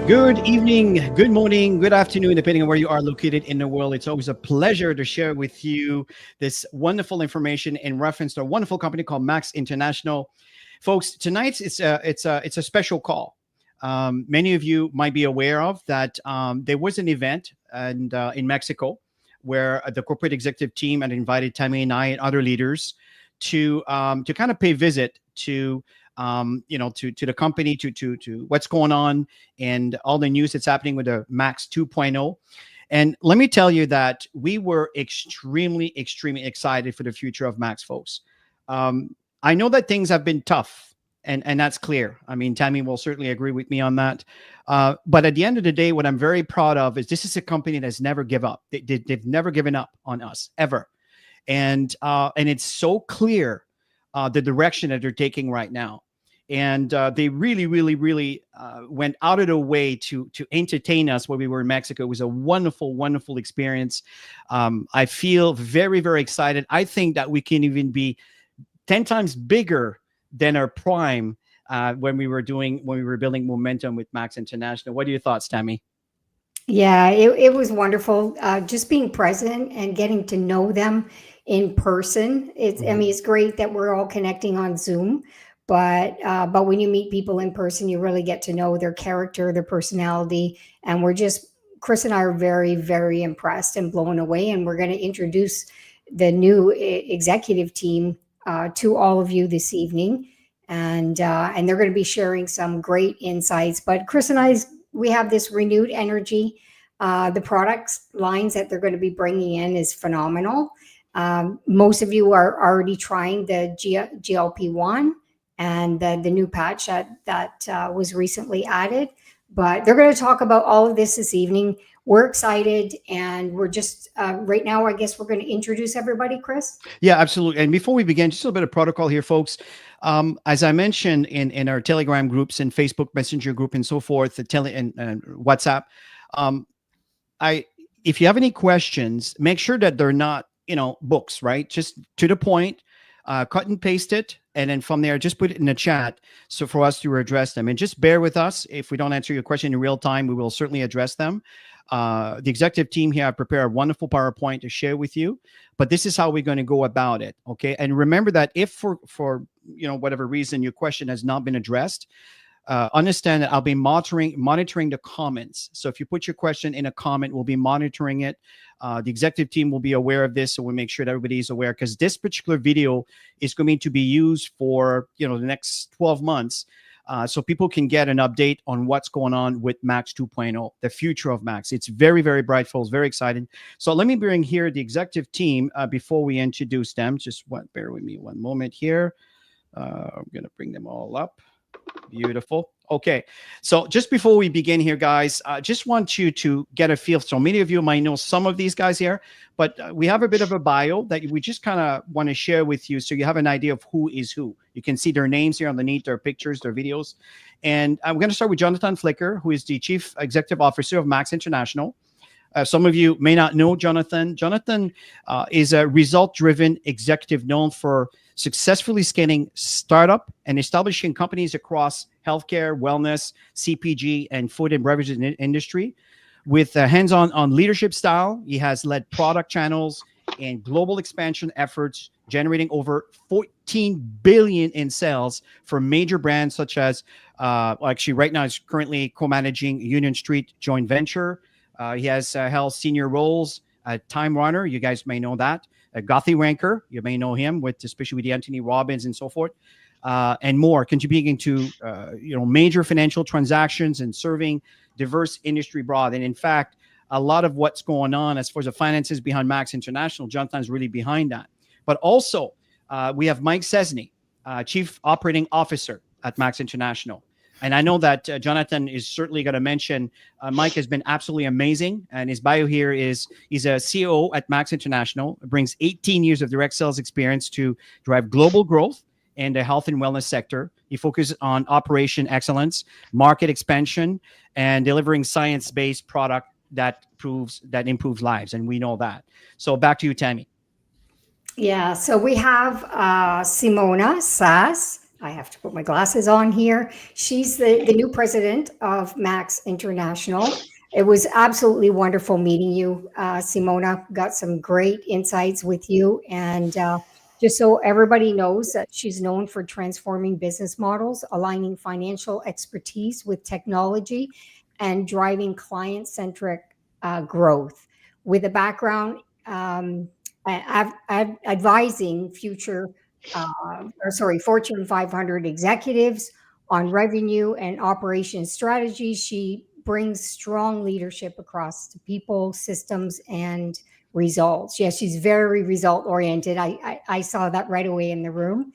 Good evening, good morning, good afternoon, depending on where you are located in the world. It's always a pleasure to share with you this wonderful information in reference to a wonderful company called Max International. Folks, tonight it's a special call. Many of you might be aware of that there was an event in Mexico where the corporate executive team had invited Tammy and I and other leaders to kind of pay visit to the company, to what's going on and all the news that's happening with the Max 2.0. And let me tell you that we were extremely, extremely excited for the future of Max, folks. I know that things have been tough, and that's clear. I mean, Tammy will certainly agree with me on that. But at the end of the day, what I'm very proud of is this is a company that's never give up. They've never given up on us, ever. And it's so clear the direction that they're taking right now. And they really, really, really went out of their way to entertain us when we were in Mexico. It was a wonderful, wonderful experience. I feel very, very excited. I think that we can even be 10 times bigger than our prime when we were building momentum with Max International. What are your thoughts, Tammy? Yeah, it was wonderful. Just being present and getting to know them in person. It's great that we're all connecting on Zoom, but when you meet people in person, you really get to know their character, their personality, and Chris and I are very, very impressed and blown away. And we're going to introduce the new executive team to all of you this evening, and they're going to be sharing some great insights. But Chris and we have this renewed energy. The products lines that they're going to be bringing in is phenomenal. Most of you are already trying the GLP-1 and the new patch that was recently added. But they're going to talk about all of this evening. We're excited, and we're just right now, I guess we're going to introduce everybody, Chris. Yeah, absolutely. And before we begin, just a little bit of protocol here, folks. As I mentioned in our Telegram groups and Facebook Messenger group and so forth, and WhatsApp, if you have any questions, make sure that they're not, books, right? Just to the point, cut and paste it. And then from there, just put it in the chat so for us to address them. And just bear with us. If we don't answer your question in real time, we will certainly address them. The executive team here, I prepare a wonderful PowerPoint to share with you. But this is how we're going to go about it, okay? And remember that if for whatever reason your question has not been addressed, understand that I'll be monitoring the comments. So if you put your question in a comment, we'll be monitoring it. The executive team will be aware of this, so we'll make sure that everybody is aware, because this particular video is going to be used for the next 12 months, so people can get an update on what's going on with Max 2.0, the future of Max. It's very, very bright, folks, very exciting. So let me bring here the executive team before we introduce them. Bear with me one moment here. I'm going to bring them all up. Beautiful. Okay. So just before we begin here, guys, I just want you to get a feel. So many of you might know some of these guys here, but we have a bit of a bio that we just kind of want to share with you so you have an idea of who is who. You can see their names here underneath, their pictures, their videos. And I'm going to start with Jonathan Flicker, who is the Chief Executive Officer of Max International. Some of you may not know Jonathan. Jonathan is a result-driven executive known for successfully scaling startup and establishing companies across healthcare, wellness, CPG, and food and beverage industry. With a hands-on leadership style, he has led product channels and global expansion efforts, generating over 14 billion in sales for major brands such as, actually right now he's currently co-managing Union Street joint venture. He has held senior roles at Time Runner. You guys may know that. Gothy Ranker, you may know him, especially with the Anthony Robbins and so forth, and more, contributing to major financial transactions and serving diverse industry broad. And in fact, a lot of what's going on as far as the finances behind Max International, Jonathan's really behind that. But also, we have Mike Szczesny, Chief Operating Officer at Max International. And I know that Jonathan is certainly going to mention Mike has been absolutely amazing. And his bio here is he's a COO at Max International, brings 18 years of direct sales experience to drive global growth in the health and wellness sector. He focuses on operation excellence, market expansion, and delivering science-based product that improves lives. And we know that. So back to you, Tammy. Yeah, so we have Simona Sas. I have to put my glasses on here. She's the new president of Max International. It was absolutely wonderful meeting you, Simona. Got some great insights with you. And just so everybody knows that she's known for transforming business models, aligning financial expertise with technology, and driving client-centric growth. With a background advising future Fortune 500 executives on revenue and operation strategies. She brings strong leadership across to people, systems, and results. Yes, she's very result oriented. I saw that right away in the room.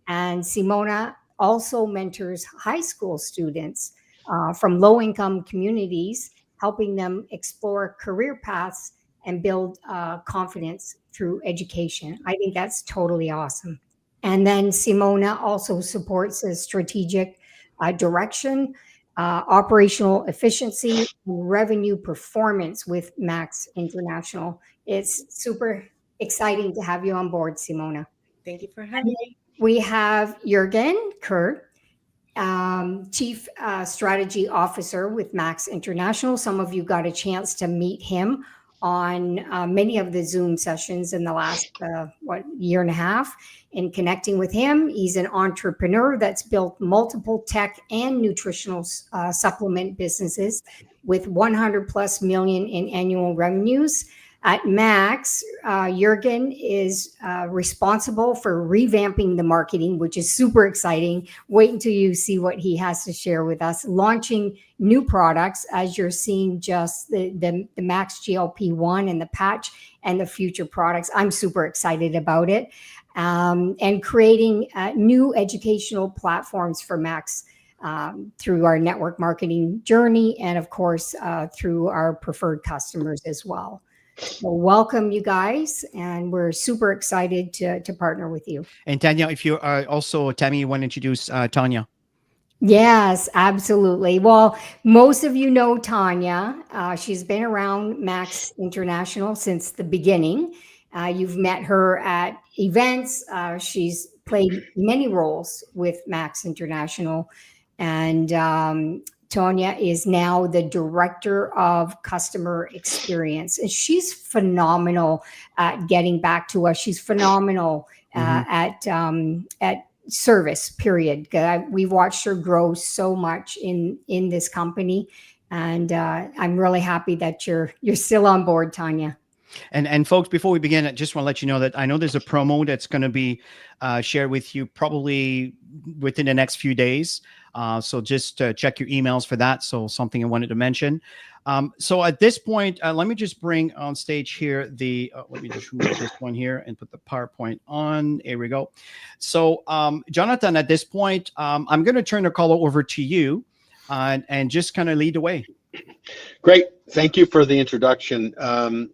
And Simona also mentors high school students from low income communities, helping them explore career paths and build confidence through education. I think that's totally awesome. And then Simona also supports a strategic direction, operational efficiency, and revenue performance with Max International. It's super exciting to have you on board, Simona. Thank you for having me. We have Juergen Kurz, Chief Strategy Officer with Max International. Some of you got a chance to meet him on many of the Zoom sessions in the last, year and a half. In connecting with him, he's an entrepreneur that's built multiple tech and nutritional supplement businesses with 100 plus million in annual revenues. At Max, Juergen is responsible for revamping the marketing, which is super exciting. Wait until you see what he has to share with us. Launching new products, as you're seeing just the Max GLP-1 and the patch and the future products. I'm super excited about it. And creating new educational platforms for Max through our network marketing journey and, of course, through our preferred customers as well. So welcome, you guys, and we're super excited to partner with you. And Tanya, if you are also, Tammy, you want to introduce Tanya? Yes, absolutely. Well, most of you know Tanya. She's been around Max International since the beginning. You've met her at events. She's played many roles with Max International. And Tanya is now the director of customer experience. And she's phenomenal at getting back to us. She's phenomenal at service, period. We've watched her grow so much in this company. And I'm really happy that you're still on board, Tanya. And folks, before we begin, I just want to let you know that I know there's a promo that's going to be shared with you probably within the next few days. So just check your emails for that. So something I wanted to mention. So at this point, let me just bring on stage here let me just remove this one here and put the PowerPoint on. Here we go. So Jonathan, at this point, I'm going to turn the call over to you and just kind of lead the way. Great. Thank you for the introduction.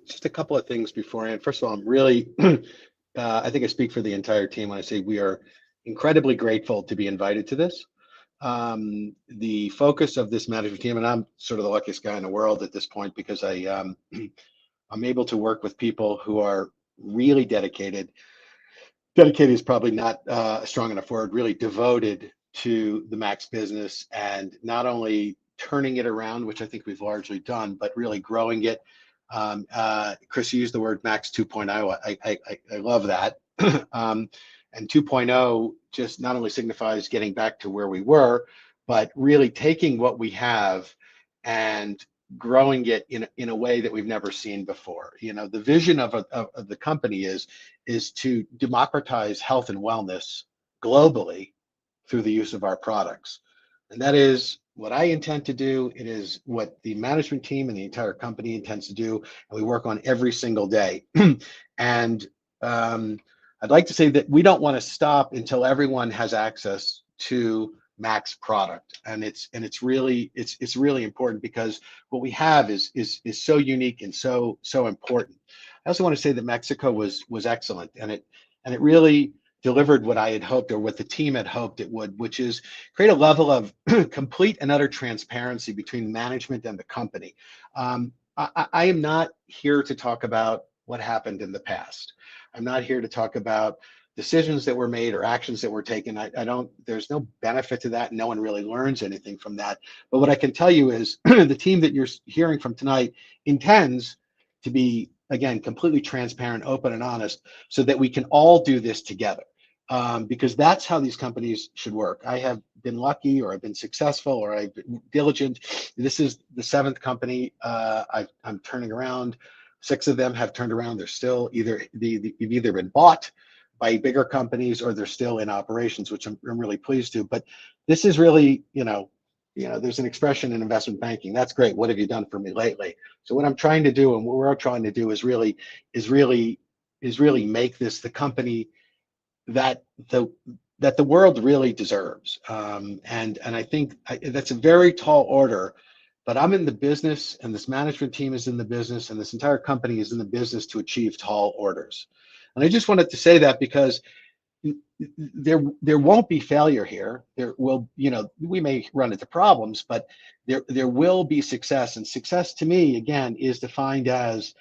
Just a couple of things beforehand. First of all, I'm really, I think I speak for the entire team when I say we are incredibly grateful to be invited to this. The focus of this management team, and I'm sort of the luckiest guy in the world at this point because I'm able to work with people who are really dedicated. Dedicated is probably not a strong enough word, really devoted to the Max business and not only turning it around, which I think we've largely done, but really growing it. Chris used the word Max 2.0. I love that. And 2.0 just not only signifies getting back to where we were, but really taking what we have and growing it in a way that we've never seen before. You know, the vision of the company is to democratize health and wellness globally through the use of our products. And that is what I intend to do. It is what the management team and the entire company intends to do. And we work on every single day. And I'd like to say that we don't want to stop until everyone has access to Max product. And it's really important because what we have is so unique and so important. I also want to say that Mexico was excellent, and it really delivered what I had hoped, or what the team had hoped it would, which is create a level of complete and utter transparency between management and the company. I am not here to talk about what happened in the past. I'm not here to talk about decisions that were made or actions that were taken. There's no benefit to that. No one really learns anything from that. But what I can tell you is the team that you're hearing from tonight intends to be, again, completely transparent, open, and honest, so that we can all do this together. Because that's how these companies should work. I have been lucky, or I've been successful, or I've been diligent. This is the 7th company I'm turning around. 6 of them have turned around. They're still you've either been bought by bigger companies, or they're still in operations, which I'm really pleased to. But this is really, there's an expression in investment banking. That's great. What have you done for me lately? So what I'm trying to do, and what we're trying to do, is really make this the company that the world really deserves. And I think that's a very tall order. But I'm in the business, and this management team is in the business, and this entire company is in the business to achieve tall orders. And I just wanted to say that because there won't be failure here. There will, we may run into problems, but there will be success. And success to me, again, is defined as,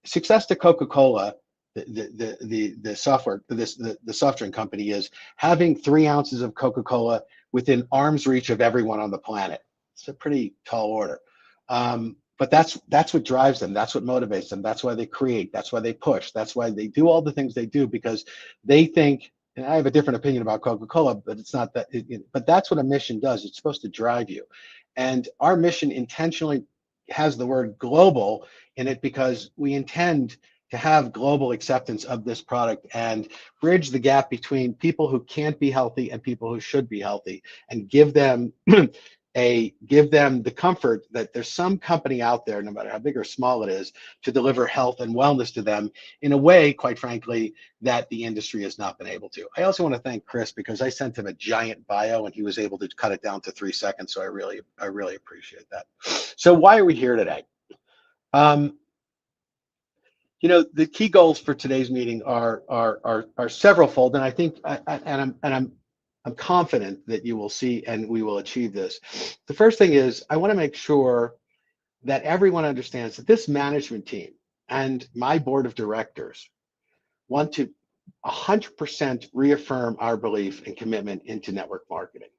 success to Coca-Cola, the soft drink company, is having 3 ounces of Coca-Cola within arm's reach of everyone on the planet. It's a pretty tall order. But that's what drives them. That's what motivates them. That's why they create. That's why they push. That's why they do all the things they do, because they think, and I have a different opinion about Coca-Cola, but it's not that, but that's what a mission does. It's supposed to drive you. And our mission intentionally has the word global in it, because we intend to have global acceptance of this product and bridge the gap between people who can't be healthy and people who should be healthy, and give them the comfort that there's some company out there, no matter how big or small it is, to deliver health and wellness to them in a way, quite frankly, that the industry has not been able to. I also want to thank Chris, because I sent him a giant bio and he was able to cut it down to 3 seconds. So I really appreciate that. So why are we here today? The key goals for today's meeting are severalfold, and I think, I'm confident that you will see and we will achieve this. The first thing is, I want to make sure that everyone understands that this management team and my board of directors want to 100% reaffirm our belief and commitment into network marketing.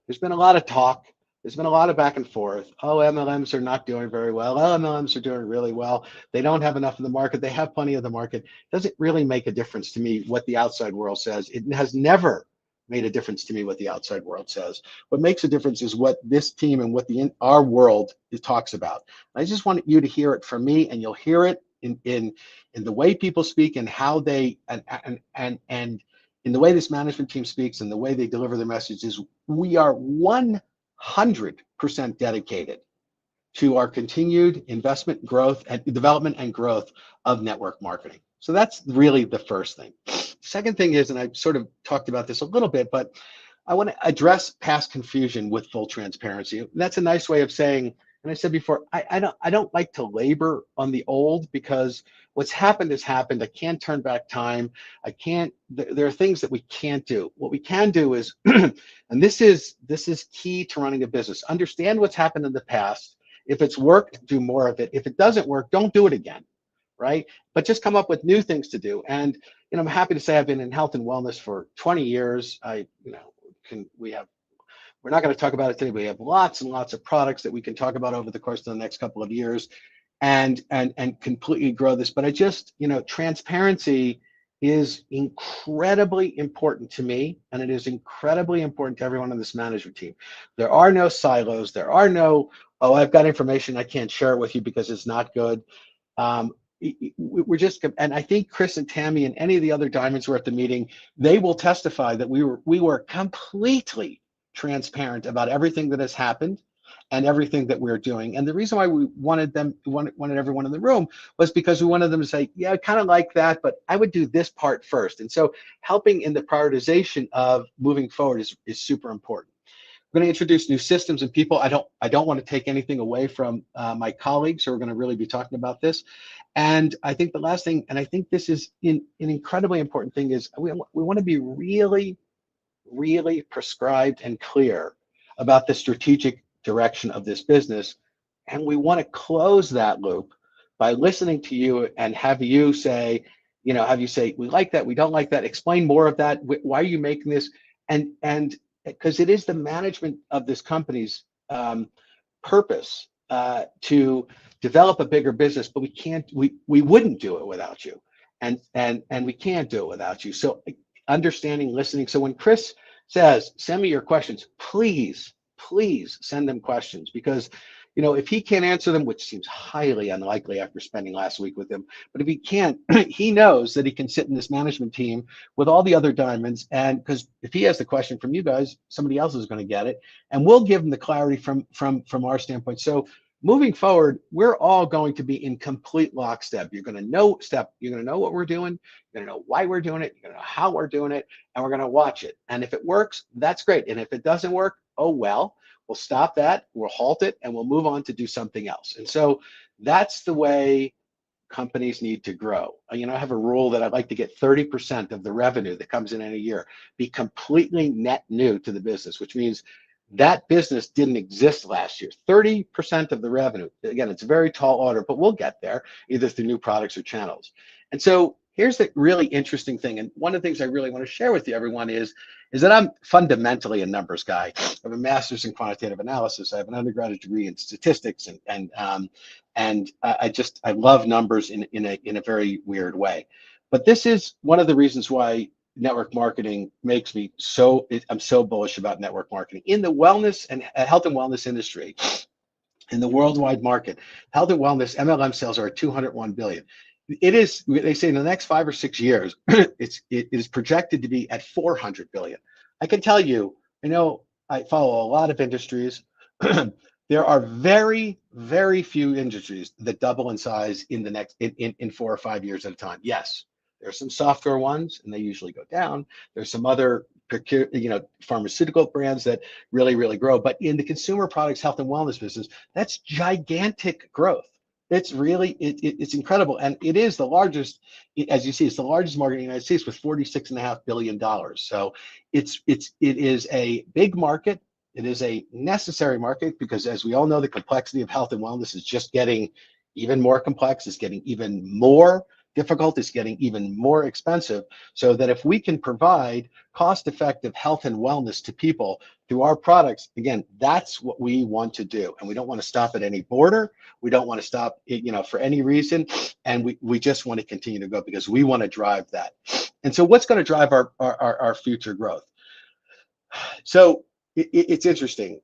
There's been a lot of talk. There's been a lot of back and forth. Oh, MLMs are not doing very well. Oh, MLMs are doing really well. They don't have enough of the market. They have plenty of the market. Doesn't really make a difference to me what the outside world says. It has never made a difference to me what the outside world says. What makes a difference is what this team and what our world talks about. I just want you to hear it from me, and you'll hear it in the way people speak, and how they and in the way this management team speaks, and the way they deliver their messages. We are 100% dedicated to our continued investment, growth, and development and growth of network marketing. So that's really the first thing. Second thing is, and I sort of talked about this a little bit, but I want to address past confusion with full transparency. That's a nice way of saying, and I said before, I don't like to labor on the old, because what's happened has happened. I can't turn back time. There are things that we can't do. What we can do is, and this is key to running a business, understand what's happened in the past. If it's worked, do more of it. If it doesn't work, don't do it again, right? But just come up with new things to do. And I'm happy to say I've been in health and wellness for 20 years. We're not going to talk about it today. We have lots and lots of products that we can talk about over the course of the next couple of years, and completely grow this. But transparency is incredibly important to me, and it is incredibly important to everyone on this management team. There are no silos. There are no, oh, I've got information, I can't share it with you because it's not good. We're just, and I think Chris and Tammy and any of the other diamonds who were at the meeting, they will testify that we were completely transparent about everything that has happened and everything that we're doing. And the reason why we wanted everyone in the room was because we wanted them to say, yeah, I kind of like that, but I would do this part first. And so helping in the prioritization of moving forward is super important. I'm going to introduce new systems and people. I don't want to take anything away from my colleagues who are going to really be talking about this. And I think the last thing, and I think this is an incredibly important thing, is we want to be really, really prescribed and clear about the strategic direction of this business. And we want to close that loop by listening to you and have you say, have you say, we like that, we don't like that, explain more of that, why are you making this? And because it is the management of this company's purpose to develop a bigger business, but we wouldn't do it without you. And we can't do it without you. So understanding, listening. So when Chris says, send me your questions, please send them questions, because if he can't answer them, which seems highly unlikely after spending last week with him, but if he can't, he knows that he can sit in this management team with all the other diamonds, and because if he has the question from you guys, somebody else is going to get it, and we'll give him the clarity from our standpoint. So moving forward, we're all going to be in complete lockstep. You're going to know what we're doing, you're going to know why we're doing it, you're going to know how we're doing it, and we're going to watch it. And if it works, that's great. And if it doesn't work, oh well. We'll stop that, we'll halt it, and we'll move on to do something else. And so that's the way companies need to grow. I have a rule that I'd like to get 30% of the revenue that comes in a year be completely net new to the business, which means that business didn't exist last year. 30% of the revenue. Again, it's a very tall order, but we'll get there either through new products or channels. And so here's the really interesting thing. And one of the things I really want to share with you, everyone, is that I'm fundamentally a numbers guy. I have a master's in quantitative analysis. I have an undergraduate degree in statistics, and I love numbers in a very weird way. But this is one of the reasons why network marketing makes me I'm so bullish about network marketing in the wellness and health and wellness industry. In the worldwide market, health and wellness MLM sales are at 201 billion. It is, they say, in the next 5 or 6 years, it is projected to be at 400 billion. I can tell you, I follow a lot of industries. There are very, very few industries that double in size in the next in 4 or 5 years at a time. Yes, there's some software ones, and they usually go down. There's some other pharmaceutical brands that really, really grow. But in the consumer products, health and wellness business, that's gigantic growth. It's really, it's incredible. And it is the largest, as you see, it's the largest market in the United States with $46.5 billion. So it is a big market. It is a necessary market because, as we all know, the complexity of health and wellness is just getting even more complex. It's getting even more difficult. It's getting even more expensive. So that if we can provide cost-effective health and wellness to people through our products, again, that's what we want to do. And we don't want to stop at any border. We don't want to stop, for any reason. And we just want to continue to go because we want to drive that. And so what's going to drive our future growth? So it's interesting.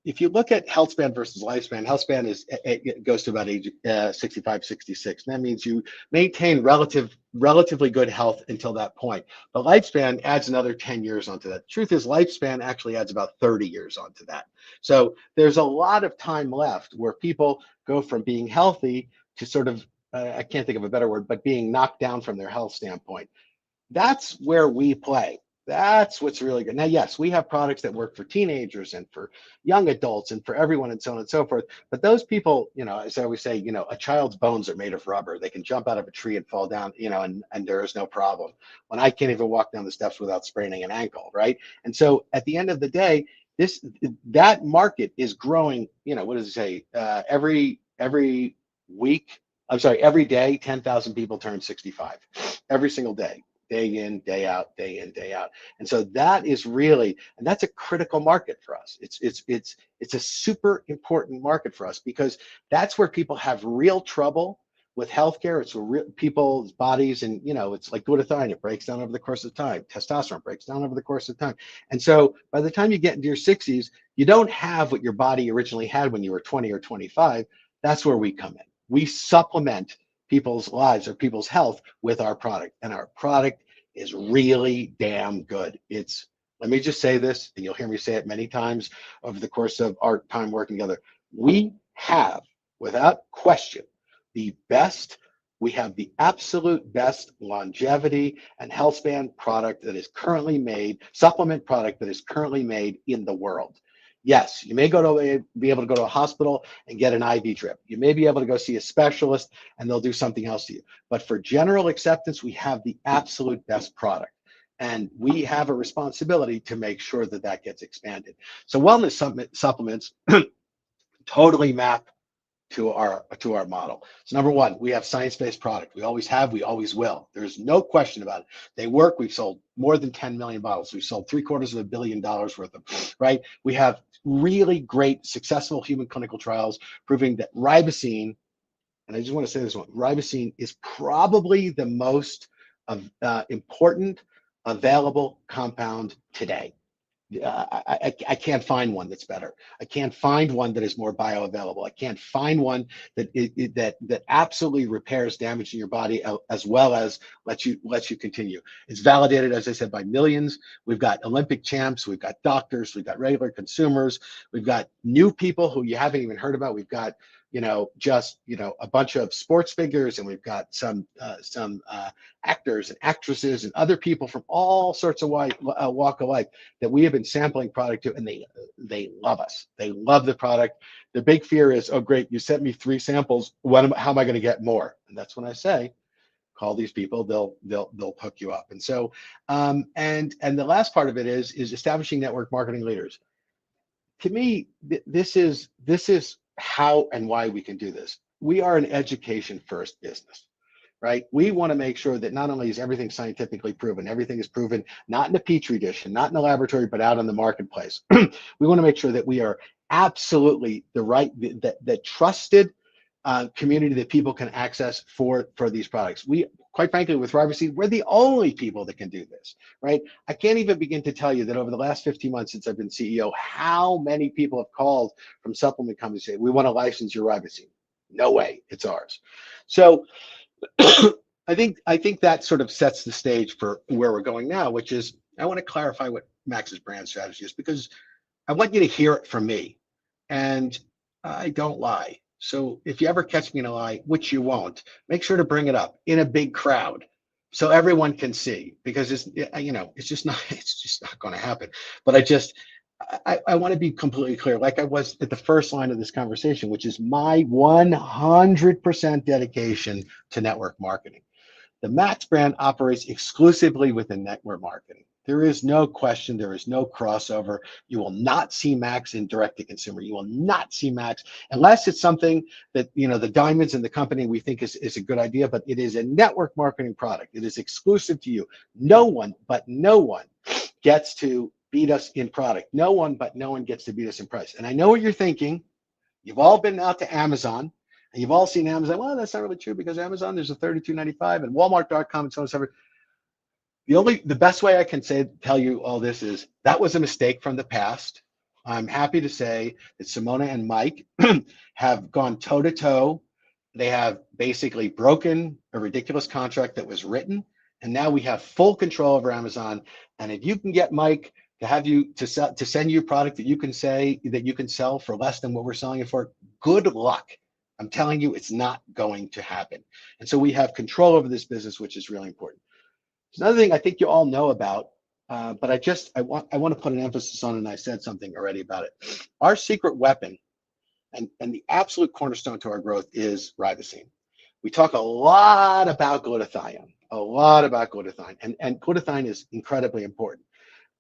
If you look at health span versus lifespan, health span it goes to about age 65, 66. And that means you maintain relatively good health until that point. But lifespan adds another 10 years onto that. The truth is, lifespan actually adds about 30 years onto that. So there's a lot of time left where people go from being healthy to sort of, I can't think of a better word, but being knocked down from their health standpoint. That's where we play. That's what's really good. Now, yes, we have products that work for teenagers and for young adults and for everyone and so on and so forth. But those people, as I always say, a child's bones are made of rubber. They can jump out of a tree and fall down, and there is no problem. When I can't even walk down the steps without spraining an ankle, right? And so at the end of the day, that market is growing, what does it say? Every day, 10,000 people turn 65 every single day. Day in, day out, day in, day out. And so that is really, and that's a critical market for us. It's a super important market for us because that's where people have real trouble with healthcare. It's where people's bodies, and it's like glutathione, it breaks down over the course of time. Testosterone breaks down over the course of time. And so by the time you get into your 60s, you don't have what your body originally had when you were 20 or 25. That's where we come in. We supplement people's lives or people's health with our product, and our product is really damn good. Let me just say this, and you'll hear me say it many times over the course of our time working together. We have, without question, we have the absolute best longevity and health span product that is currently made, supplement product that is currently made in the world. Yes, you may be able to go to a hospital and get an IV drip. You may be able to go see a specialist and they'll do something else to you. But for general acceptance, we have the absolute best product. And we have a responsibility to make sure that gets expanded. So wellness supplements totally map to our model. So number one, we have science-based product. We always have, we always will. There's no question about it. They work. We've sold more than 10 million bottles. We've sold $750 million worth of them, right? We have really great, successful human clinical trials proving that ribosine, and I just want to say this one, ribosine is probably the most important available compound today. I can't find one that's better. I can't find one that is more bioavailable. I can't find one that absolutely repairs damage in your body as well as lets you continue. It's validated, as I said, by millions. We've got Olympic champs, we've got doctors, we've got regular consumers, we've got new people who you haven't even heard about. We've got a bunch of sports figures, and we've got some actors and actresses and other people from all sorts of walk of life that we have been sampling product to, and they love us. They love the product. The big fear is, oh great, you sent me 3 samples. How am I going to get more? And that's when I say, call these people. They'll hook you up. And so, and the last part of it is establishing network marketing leaders. To me, this is how and why we can do this. We are an education first business, right? We want to make sure that not only is everything scientifically proven, everything is proven not in a petri dish and not in the laboratory, but out in the marketplace. We want to make sure that we are absolutely the trusted community that people can access for these products. We, quite frankly, with ribosine, we're the only people that can do this, right? I can't even begin to tell you that over the last 15 months since I've been CEO, how many people have called from supplement companies saying, we want to license your ribosine. No way, it's ours. So I think that sort of sets the stage for where we're going now, which is, I want to clarify what Max's brand strategy is, because I want you to hear it from me, and I don't lie. So if you ever catch me in a lie, which you won't, make sure to bring it up in a big crowd so everyone can see, because it's just not going to happen. But I want to be completely clear, like I was at the first line of this conversation, which is my 100% dedication to network marketing. The Max brand operates exclusively within network marketing. There is no question, there is no crossover. You will not see Max in direct to consumer. You will not see Max unless it's something that, the diamonds in the company we think is a good idea, but it is a network marketing product. It is exclusive to you. No one gets to beat us in product. No one gets to beat us in price. And I know what you're thinking. You've all been out to Amazon, and you've all seen Amazon. Well, that's not really true, because Amazon, there's a $32.95, and Walmart.com and so on and so forth. The best way I can tell you all this is that was a mistake from the past. I'm happy to say that Simona and Mike have gone toe to toe. They have basically broken a ridiculous contract that was written, and now we have full control over Amazon. And if you can get Mike to have you to send you a product that you can sell for less than what we're selling it for, good luck. I'm telling you, it's not going to happen. And so we have control over this business, which is really important. There's another thing I think you all know about, but I want to put an emphasis on, and I said something already about it. Our secret weapon and the absolute cornerstone to our growth is ribosine. We talk a lot about glutathione, and glutathione is incredibly important.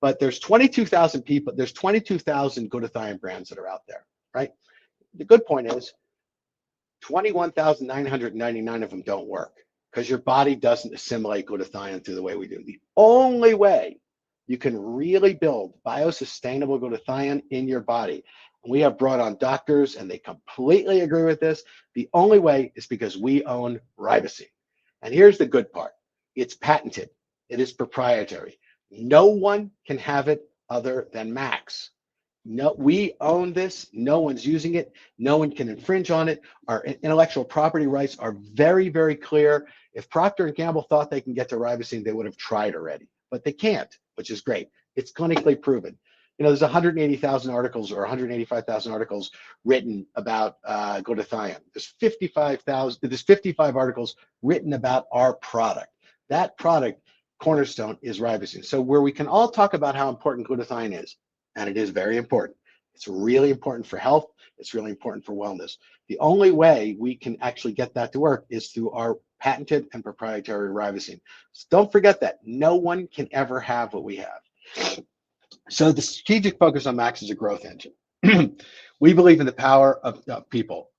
But there's 22,000 people, there's 22,000 glutathione brands that are out there, right? The good point is 21,999 of them don't work, because your body doesn't assimilate glutathione through the way we do. The only way you can really build biosustainable glutathione in your body, and we have brought on doctors and they completely agree with this, the only way is because we own ribosine. And here's the good part. It's patented. It is proprietary. No one can have it other than Max. No, we own this. No one's using it. No one can infringe on it. Our intellectual property rights are very, very clear. If Procter & Gamble thought they can get to ribosine, they would have tried already, but they can't, which is great. It's clinically proven. There's 180,000 articles or 185,000 articles written about glutathione. There's 55 articles written about our product. That product cornerstone is ribosine. So where we can all talk about how important glutathione is, and it is very important. It's really important for health. It's really important for wellness. The only way we can actually get that to work is through our patented and proprietary ribosine. So don't forget that. No one can ever have what we have. So the strategic focus on Max is a growth engine. we believe in the power of people.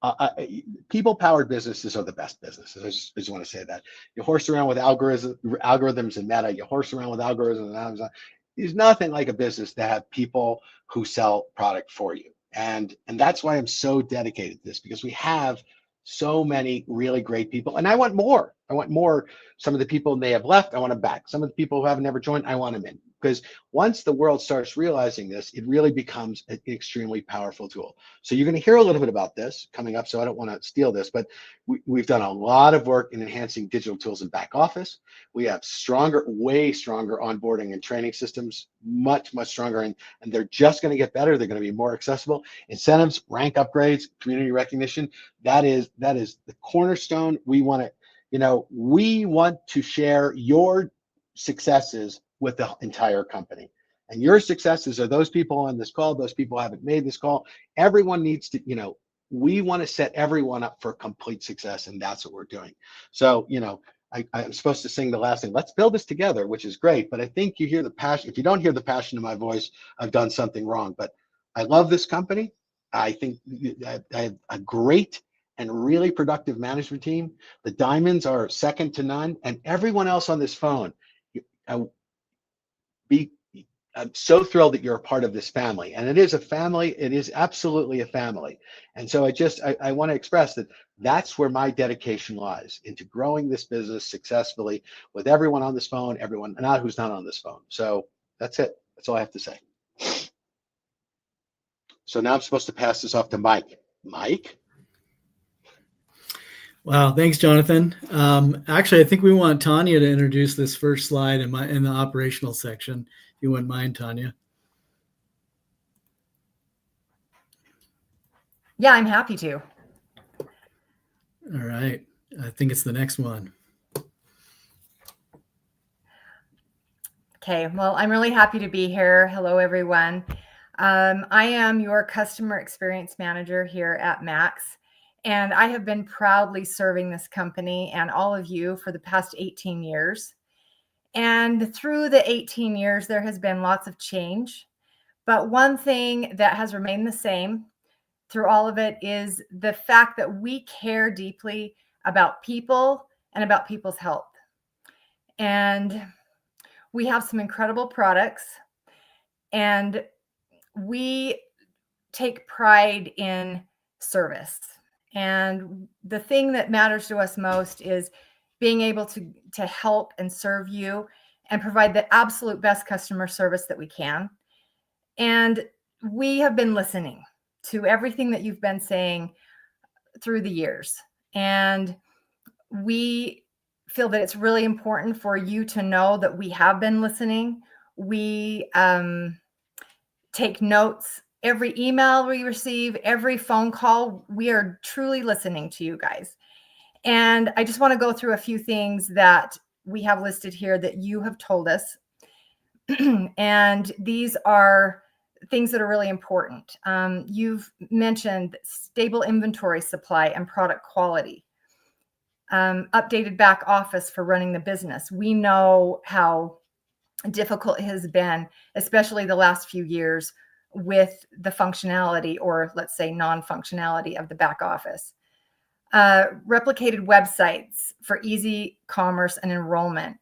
People-powered businesses are the best businesses. I just want to say that. You horse around with algorithms and Meta. You horse around with algorithms and Amazon. There's nothing like a business to have people who sell product for you. And that's why I'm so dedicated to this, because we have so many really great people, and I want more. I want more. Some of the people may have left, I want them back. Some of the people who haven't never joined, I want them in, because once the world starts realizing this, it really becomes an extremely powerful tool. So you're going to hear a little bit about this coming up, so I don't want to steal this, but we've done a lot of work in enhancing digital tools in back office. We have stronger, way stronger onboarding and training systems, much stronger, and they're just going to get better. They're going to be more accessible. Incentives, rank upgrades, community recognition, that is the cornerstone. We want to share your successes with the entire company. And your successes are those people on this call, those people who haven't made this call. Everyone needs to, we want to set everyone up for complete success, and that's what we're doing. So, I'm supposed to sing the last thing. Let's build this together, which is great. But I think you hear the passion. If you don't hear the passion in my voice, I've done something wrong. But I love this company. I think I have a great and really productive management team. The diamonds are second to none, and everyone else on this phone. I'm so thrilled that you're a part of this family, and it is a family. It is absolutely a family. And so I want to express that that's where my dedication lies, into growing this business successfully with everyone on this phone, everyone not who's not on this phone. So that's it. That's all I have to say. So now I'm supposed to pass this off to Mike. Mike? Wow, thanks, Jonathan. Actually, I think we want Tanya to introduce this first slide in the operational section. If you wouldn't mind, Tanya. Yeah, I'm happy to. All right. I think it's the next one. Okay, well, I'm really happy to be here. Hello, everyone. I am your customer experience manager here at Max, and I have been proudly serving this company and all of you for the past 18 years. And through the 18 years, there has been lots of change. But one thing that has remained the same through all of it is the fact that we care deeply about people and about people's health. And we have some incredible products, and we take pride in service. And the thing that matters to us most is being able to help and serve you and provide the absolute best customer service that we can. And we have been listening to everything that you've been saying through the years. And we feel that it's really important for you to know that we have been listening. We take notes. Every email we receive, every phone call, we are truly listening to you guys. And I just want to go through a few things that we have listed here that you have told us. And these are things that are really important. You've mentioned stable inventory supply and product quality, updated back office for running the business. We know how difficult it has been, especially the last few years, with the functionality, or let's say non-functionality, of the back office. Replicated websites for easy commerce and enrollment.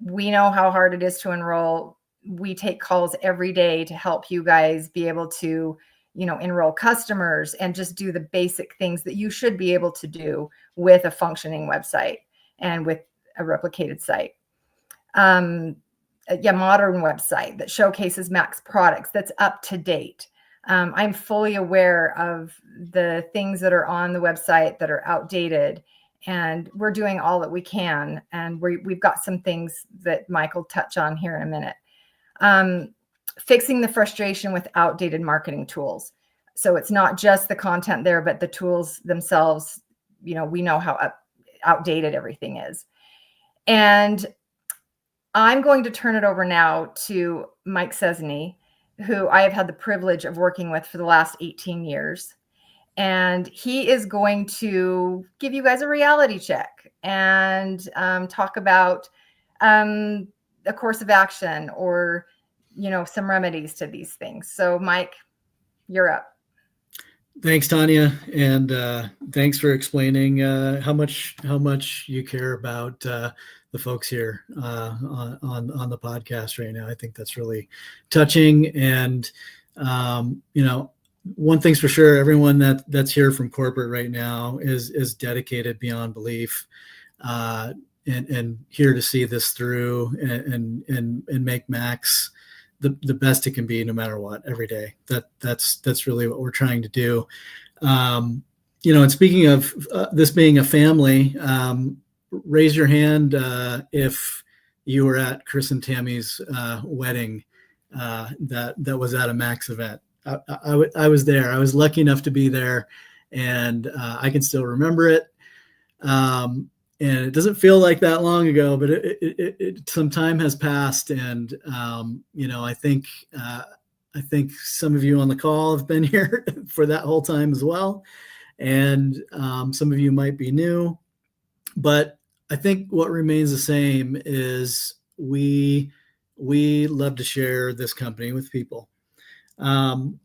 We know how hard it is to enroll. We take calls every day to help you guys be able to, enroll customers and just do the basic things that you should be able to do with a functioning website and with a replicated site. Modern website that showcases Max products, that's up to date. I'm fully aware of the things that are on the website that are outdated, and we're doing all that we can. And we've got some things that Mike will touch on here in a minute. Fixing the frustration with outdated marketing tools. So it's not just the content there, but the tools themselves, we know how outdated everything is. And I'm going to turn it over now to Mike Szczesny, who I have had the privilege of working with for the last 18 years. And he is going to give you guys a reality check and talk about a course of action, or, some remedies to these things. So Mike, you're up. Thanks, Tanya, and thanks for explaining how much you care about the folks here on the podcast right now. I think that's really touching, and one thing's for sure: everyone that's here from corporate right now is dedicated beyond belief, and here to see this through and make Max the best it can be, no matter what, every day. That's really what we're trying to do. And speaking of this being a family, raise your hand if you were at Chris and Tammy's wedding that was at a Max event. I was there. I was lucky enough to be there, and I can still remember it. And it doesn't feel like that long ago, but it some time has passed, and I think some of you on the call have been here for that whole time as well, and some of you might be new, but I think what remains the same is we love to share this company with people, and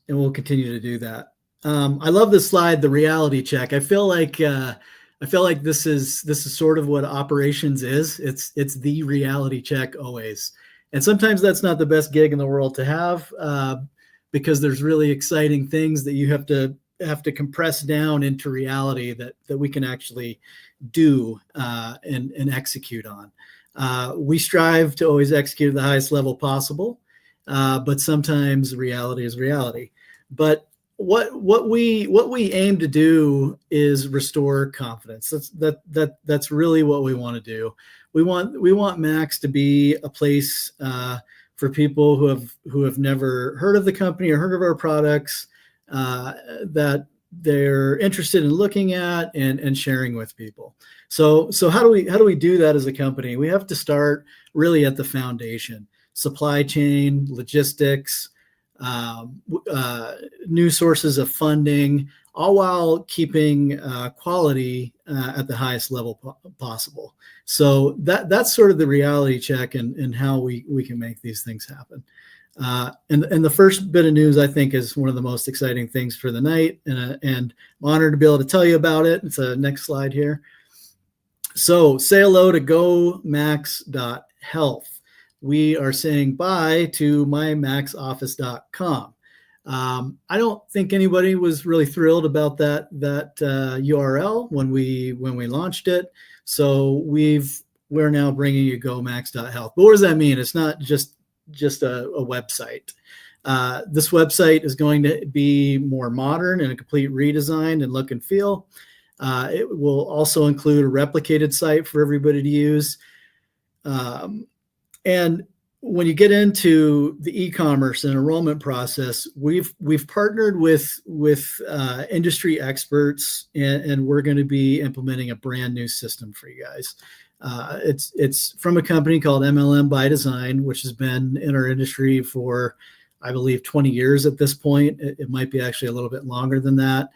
we'll continue to do that. I love this slide, the reality check. I feel like this is sort of what operations is. It's the reality check always. And sometimes that's not the best gig in the world to have, because there's really exciting things that you have to compress down into reality that we can actually do and execute on. We strive to always execute at the highest level possible, but sometimes reality is reality. But what we aim to do is restore confidence. That's really what we want to do. We want Max to be a place for people who have never heard of the company or heard of our products, that they're interested in looking at and sharing with people. So how do we do that as a company? We have to start really at the foundation: supply chain, logistics, new sources of funding, all while keeping quality at the highest level possible. So that's sort of the reality check and how we can make these things happen. And the first bit of news, I think, is one of the most exciting things for the night, and I'm honored to be able to tell you about it. It's a next slide here. So say hello to gomax.health. We are saying bye to mymaxoffice.com. I don't think anybody was really thrilled about that URL when we launched it. So we're now bringing you gomax.health. But what does that mean? It's not just a website. This website is going to be more modern and a complete redesign and look and feel. It will also include a replicated site for everybody to use. And when you get into the e-commerce and enrollment process, we've partnered with industry experts, and we're going to be implementing a brand new system for you guys. It's from a company called MLM by Design, which has been in our industry for, I believe, 20 years at this point. It might be actually a little bit longer than that.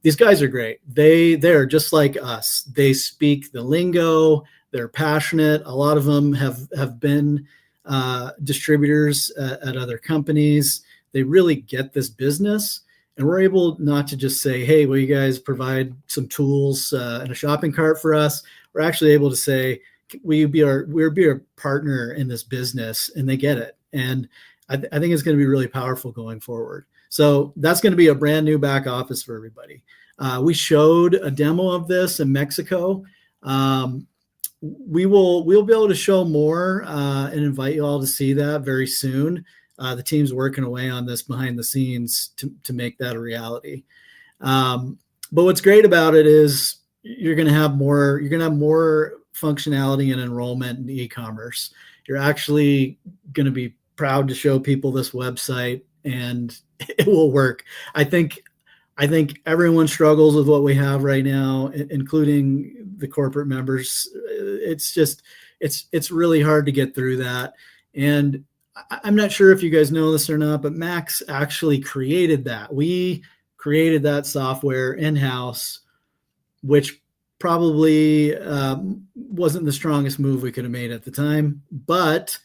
These guys are great. They're just like us. They speak the lingo. They're passionate. A lot of them have been distributors at other companies. They really get this business, and we're able not to just say, "Hey, will you guys provide some tools and a shopping cart for us?" We're actually able to say, "We'll be a partner in this business," and they get it. And I think it's going to be really powerful going forward. So that's going to be a brand new back office for everybody. We showed a demo of this in Mexico. We'll be able to show more and invite you all to see that very soon. The team's working away on this behind the scenes to make that a reality. But what's great about it is you're going to have more functionality and enrollment in e-commerce. You're actually going to be proud to show people this website, and it will work. I think everyone struggles with what we have right now, including the corporate members. It's really hard to get through that. And I'm not sure if you guys know this or not, but Max actually created that. We created that software in-house, which probably wasn't the strongest move we could have made at the time, but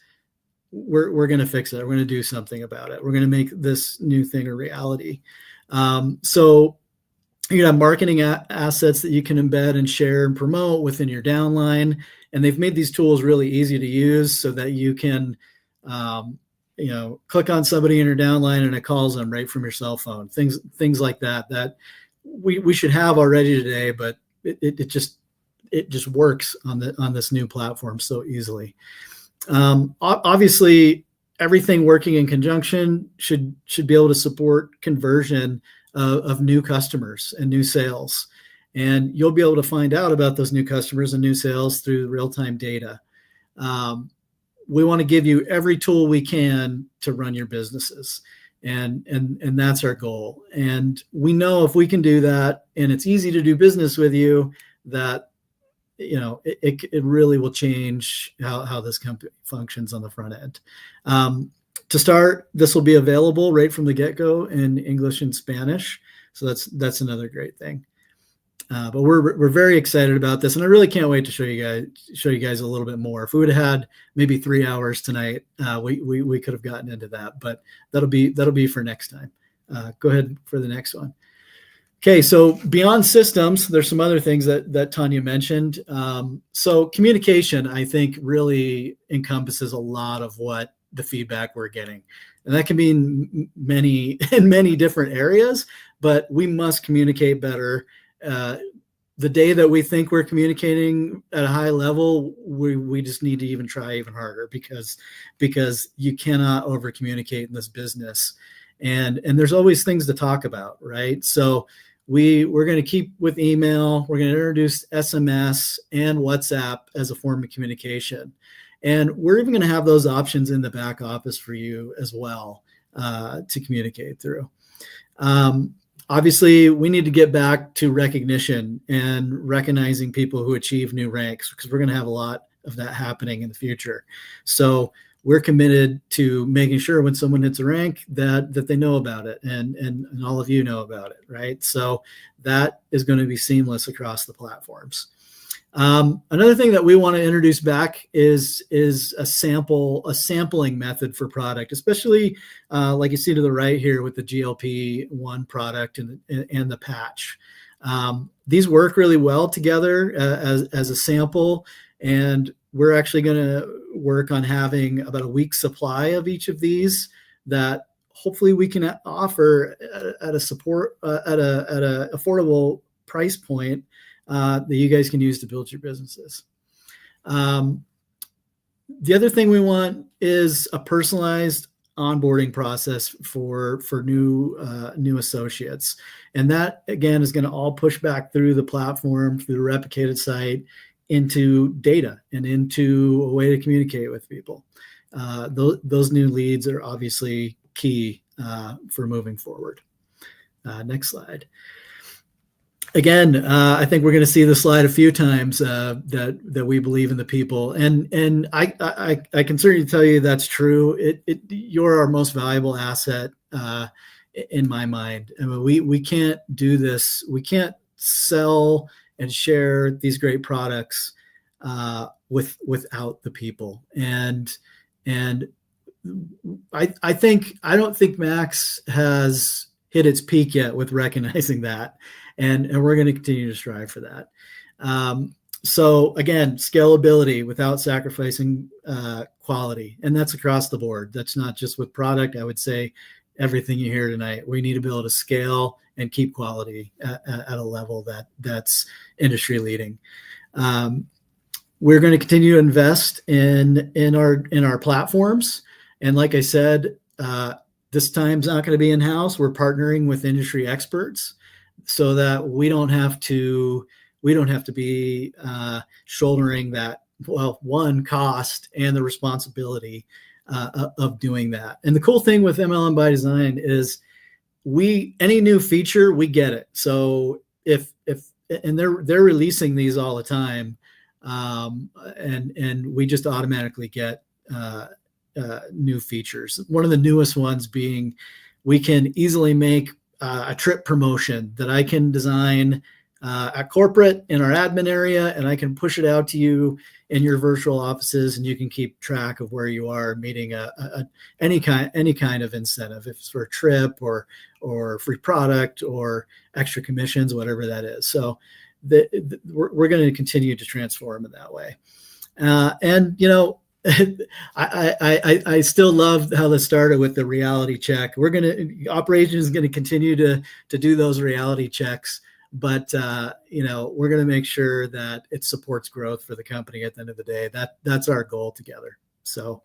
we're going to fix it. We're going to do something about it. We're going to make this new thing a reality. So you have marketing assets that you can embed and share and promote within your downline. And they've made these tools really easy to use so that you can, click on somebody in your downline and it calls them right from your cell phone. Things like that we should have already today, but it just works on this new platform so easily. Obviously, everything working in conjunction should be able to support conversion of new customers and new sales. And you'll be able to find out about those new customers and new sales through real-time data. We want to give you every tool we can to run your businesses. And that's our goal. And we know if we can do that and it's easy to do business with you, that it really will change how this company functions on the front end. To start, this will be available right from the get-go in English and Spanish. So that's another great thing. But we're very excited about this, and I really can't wait to show you guys a little bit more. If we would have had maybe 3 hours tonight, we could have gotten into that, but that'll be for next time. Go ahead for the next one. Okay, so beyond systems, there's some other things that Tanya mentioned. So communication, I think, really encompasses a lot of what the feedback we're getting, and that can be in many different areas. But we must communicate better. The day that we think we're communicating at a high level, we just need to even try even harder because you cannot over communicate in this business, and there's always things to talk about, right? So we're going to keep with email. We're going to introduce SMS and WhatsApp as a form of communication, and we're even going to have those options in the back office for you as well to communicate through. Obviously, we need to get back to recognition and recognizing people who achieve new ranks, because we're going to have a lot of that happening in the future. So we're committed to making sure when someone hits a rank that they know about it and all of you know about it, right? So that is going to be seamless across the platforms. Another thing that we want to introduce back is a sampling method for product, especially like you see to the right here with the GLP-1 product and the patch. These work really well together as a sample, and we're actually going to work on having about a week's supply of each of these that hopefully we can offer at a affordable price point that you guys can use to build your businesses. The other thing we want is a personalized onboarding process for new associates. And that, again, is going to all push back through the platform, through the replicated site, into data and into a way to communicate with people. Those new leads are obviously key for moving forward. Next slide. Again, I think we're going to see this slide a few times that we believe in the people, and I can certainly tell you that's true. You're our most valuable asset in my mind. I mean, we can't do this. We can't sell and share these great products without the people. And I don't think Max has hit its peak yet with recognizing that. And we're going to continue to strive for that. So again, scalability without sacrificing quality. And that's across the board. That's not just with product. I would say everything you hear tonight, we need to be able to scale and keep quality at a level that's industry leading. We're going to continue to invest in our platforms. And like I said, this time's not going to be in-house. We're partnering with industry experts, so that we don't have to be shouldering that, one, cost and the responsibility of doing that. And the cool thing with MLM by Design is any new feature, we get it. So if they're releasing these all the time, and we just automatically get new features. One of the newest ones being we can easily make a trip promotion that I can design at corporate in our admin area, and I can push it out to you in your virtual offices, and you can keep track of where you are meeting any kind of incentive, if it's for a trip or free product or extra commissions, whatever that is. So we're going to continue to transform in that way. And I still love how this started with the reality check. Operations is going to continue to do those reality checks, but we're going to make sure that it supports growth for the company at the end of the day. That's our goal together. So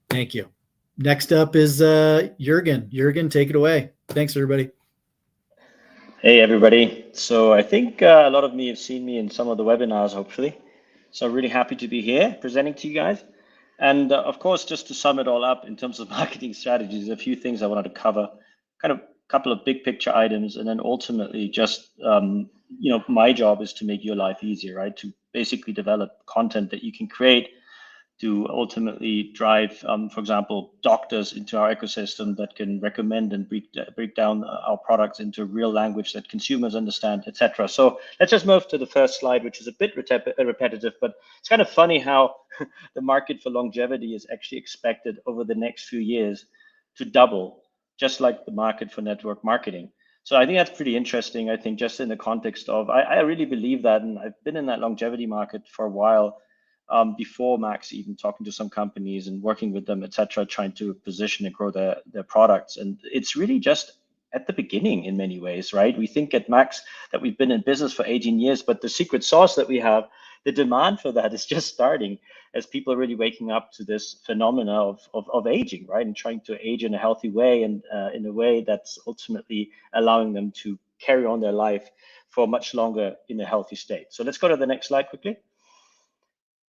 thank you. Next up is Juergen. Juergen, take it away. Thanks, everybody. Hey, everybody. So I think a lot of you have seen me in some of the webinars, hopefully. So I'm really happy to be here presenting to you guys. And of course, just to sum it all up in terms of marketing strategies, a few things I wanted to cover, kind of a couple of big picture items, and then ultimately just, my job is to make your life easier, right? To basically develop content that you can create to ultimately drive, for example, doctors into our ecosystem that can recommend and break down our products into real language that consumers understand, etc. So let's just move to the first slide, which is a bit repetitive, but it's kind of funny how the market for longevity is actually expected over the next few years to double, just like the market for network marketing. So I think that's pretty interesting. I think just in the context of, I really believe that, and I've been in that longevity market for a while, before Max, even talking to some companies and working with them, etc., trying to position and grow their products. And it's really just at the beginning in many ways, right? We think at Max that we've been in business for 18 years, but the secret sauce that we have, the demand for that is just starting as people are really waking up to this phenomena of aging, right? And trying to age in a healthy way, and in a way that's ultimately allowing them to carry on their life for much longer in a healthy state. So let's go to the next slide quickly.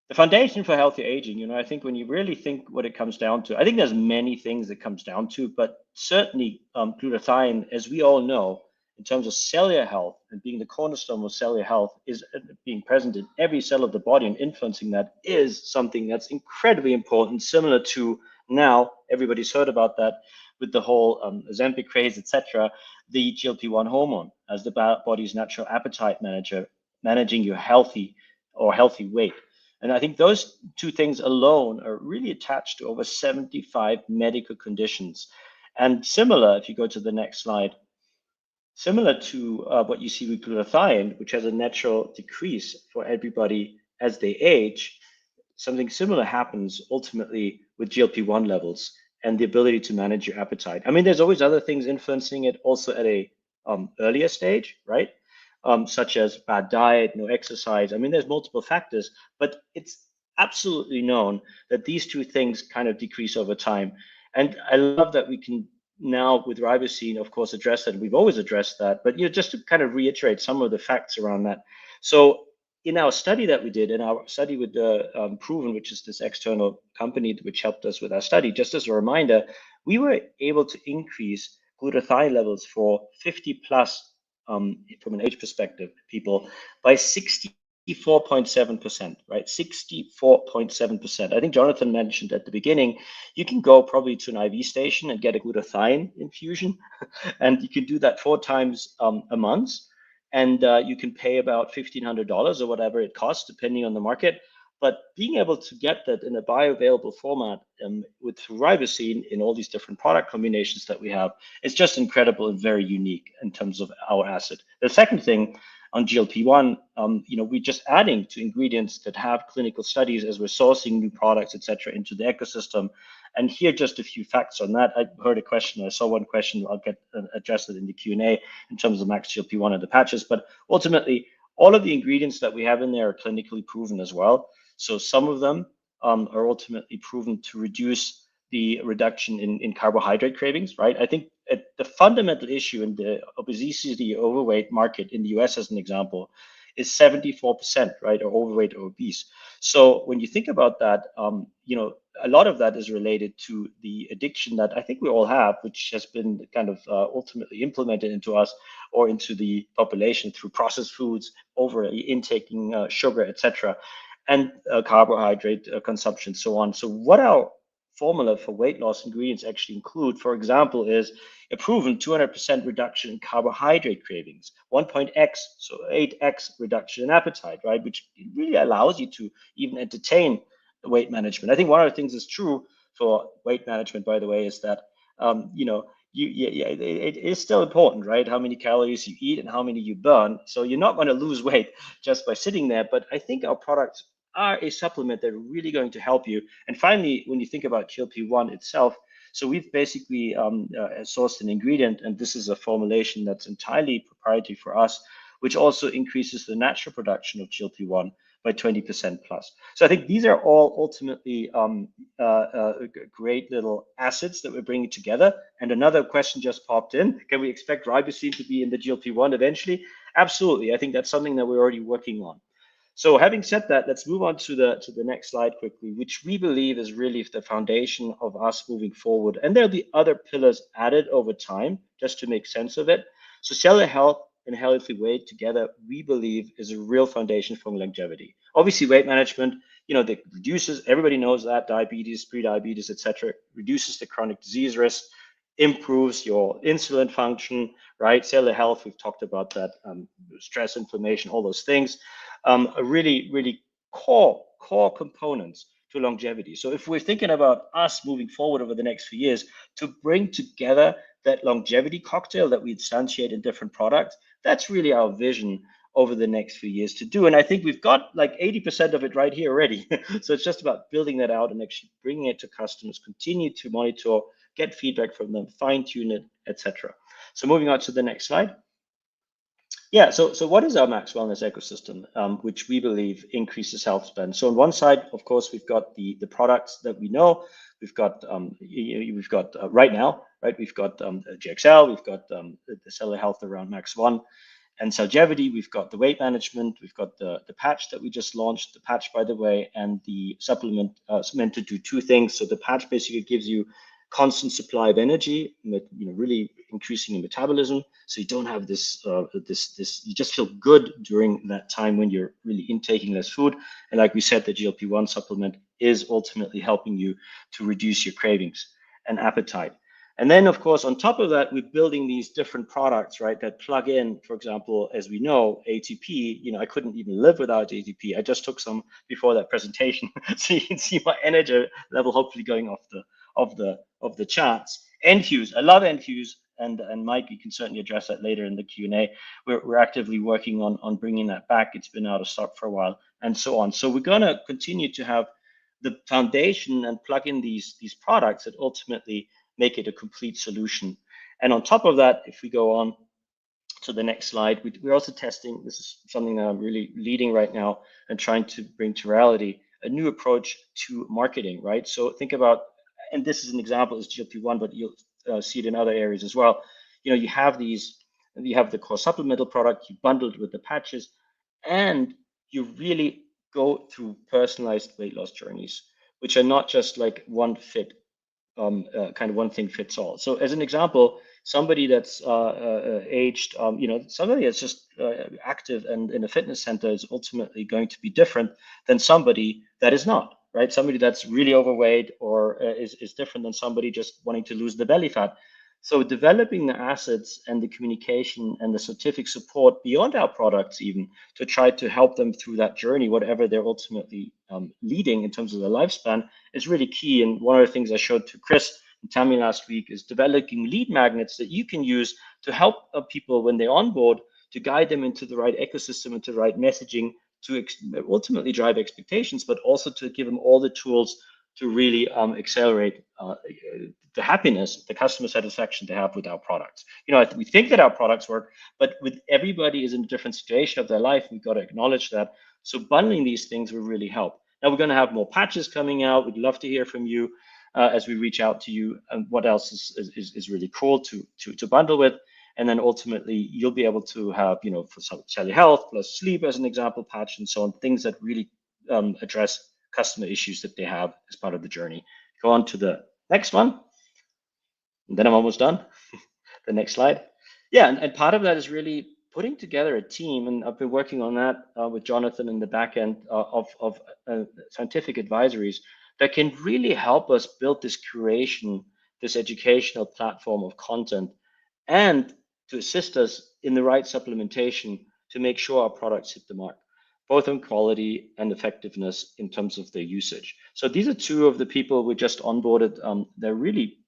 The foundation for healthy aging, I think when you really think what it comes down to, I think there's many things it comes down to, but certainly glutathione, as we all know, in terms of cellular health and being the cornerstone of cellular health, is being present in every cell of the body and influencing that is something that's incredibly important, similar to now, everybody's heard about that with the whole Ozempic craze, etc., the GLP-1 hormone as the body's natural appetite manager, managing your healthy weight. And I think those two things alone are really attached to over 75 medical conditions. And similar, if you go to the next slide, similar to what you see with glutathione, which has a natural decrease for everybody as they age, something similar happens ultimately with GLP-1 levels and the ability to manage your appetite. I mean, there's always other things influencing it also at a earlier stage, right? Such as bad diet, no exercise. I mean, there's multiple factors, but it's absolutely known that these two things kind of decrease over time. And I love that we can now with ribosine, of course, address that. We've always addressed that, but just to kind of reiterate some of the facts around that. So in our study that we did, in our study with Proven, which is this external company which helped us with our study, just as a reminder, we were able to increase glutathione levels for 50 plus from an age perspective, people by 64.7%, right? 64.7%. I think Jonathan mentioned at the beginning, you can go probably to an IV station and get a glutathione infusion, and you can do that 4 times a month, and you can pay about $1,500 or whatever it costs, depending on the market. But being able to get that in a bioavailable format with ribosine in all these different product combinations that we have, it's just incredible and very unique in terms of our asset. The second thing on GLP-1, we're just adding to ingredients that have clinical studies as we're sourcing new products, et cetera, into the ecosystem. And here, just a few facts on that. I heard a question, I saw one question, I'll get addressed in the Q&A in terms of Max GLP-1 and the patches, but ultimately, all of the ingredients that we have in there are clinically proven as well. So some of them are ultimately proven to reduce the reduction in carbohydrate cravings, right? I think the fundamental issue in the obesity, overweight market in the US, as an example, is 74%, right, or overweight or obese. So when you think about that, a lot of that is related to the addiction that I think we all have, which has been kind of ultimately implemented into us or into the population through processed foods, over intaking sugar, etc., and carbohydrate consumption, so on. So what our formula for weight loss ingredients actually include, for example, is a proven 200% reduction in carbohydrate cravings, 1.x, so 8x reduction in appetite, right? Which really allows you to even entertain weight management. I think one of the things that's true for weight management, by the way, is that, it is still important, right? How many calories you eat and how many you burn. So you're not going to lose weight just by sitting there. But I think our products are a supplement that are really going to help you. And finally, when you think about GLP-1 itself, so we've basically sourced an ingredient, and this is a formulation that's entirely proprietary for us, which also increases the natural production of GLP-1 by 20% plus. So I think these are all ultimately great little assets that we're bringing together. And another question just popped in: can we expect ribosine to be in the GLP-1 eventually? Absolutely. I think that's something that we're already working on. So having said that, let's move on to the next slide quickly, which we believe is really the foundation of us moving forward. And there'll be other pillars added over time just to make sense of it. So cellular health and healthy weight together, we believe, is a real foundation for longevity. Obviously, weight management, that reduces, everybody knows that, diabetes, pre-diabetes, etc., reduces the chronic disease risk, improves your insulin function, right? Cellular health, we've talked about that, stress, inflammation, all those things, are really, really core components to longevity. So if we're thinking about us moving forward over the next few years to bring together that longevity cocktail that we instantiate in different products, that's really our vision over the next few years to do. And I think we've got like 80% of it right here already. So it's just about building that out and actually bringing it to customers, continue to monitor, get feedback from them, fine tune it, etc. So moving on to the next slide. Yeah, so what is our Max Wellness ecosystem, which we believe increases health span? So on one side, of course, we've got the products that we know. We've got right now, right? We've got GXL, we've got the cellular health around Max One, and Celgevity. We've got the weight management. We've got the patch that we just launched. The patch, by the way, and the supplement is meant to do two things. So the patch basically gives you constant supply of energy, really increasing your metabolism, so you don't have this you just feel good during that time when you're really intaking less food. And like we said, the GLP-1 supplement is ultimately helping you to reduce your cravings and appetite. And then, of course, on top of that, we're building these different products, right, that plug in. For example, as we know, ATP, I couldn't even live without ATP. I just took some before that presentation, so you can see my energy level hopefully going off the charts. Enfuse, I love Enfuse, and Mike, you can certainly address that later in the Q&A. We're actively working on bringing that back. It's been out of stock for a while, and so on. So we're going to continue to have the foundation and plug in these products that ultimately make it a complete solution. And on top of that, if we go on to the next slide, we're also testing, this is something that I'm really leading right now and trying to bring to reality, a new approach to marketing, right? So think about, and this is an example, is GLP-1, but you'll see it in other areas as well. You have the core supplemental product, you bundle it with the patches, and you really go through personalized weight loss journeys, which are not just like one thing fits all. So as an example, somebody that's aged, somebody that's just active and in a fitness center is ultimately going to be different than somebody that is not, right? Somebody that's really overweight or is different than somebody just wanting to lose the belly fat. So developing the assets and the communication and the scientific support beyond our products even to try to help them through that journey, whatever they're ultimately leading in terms of their lifespan, is really key. And one of the things I showed to Chris and Tammy last week is developing lead magnets that you can use to help people when they're on board, to guide them into the right ecosystem, into the right messaging, to ultimately drive expectations, but also to give them all the tools to really accelerate the happiness, the customer satisfaction they have with our products. We think that our products work, but with everybody is in a different situation of their life, we've got to acknowledge that. So bundling these things will really help. Now we're going to have more patches coming out. We'd love to hear from you as we reach out to you, and what else is really cool to bundle with. And then ultimately you'll be able to have, for cellular health plus sleep as an example patch and so on, things that really address customer issues that they have as part of the journey. Go on to the next one. And then I'm almost done. The next slide. Yeah, and part of that is really putting together a team, and I've been working on that with Jonathan in the back end of scientific advisories that can really help us build this curation, this educational platform of content, and to assist us in the right supplementation to make sure our products hit the mark, both on quality and effectiveness in terms of their usage. So these are two of the people we just onboarded. They're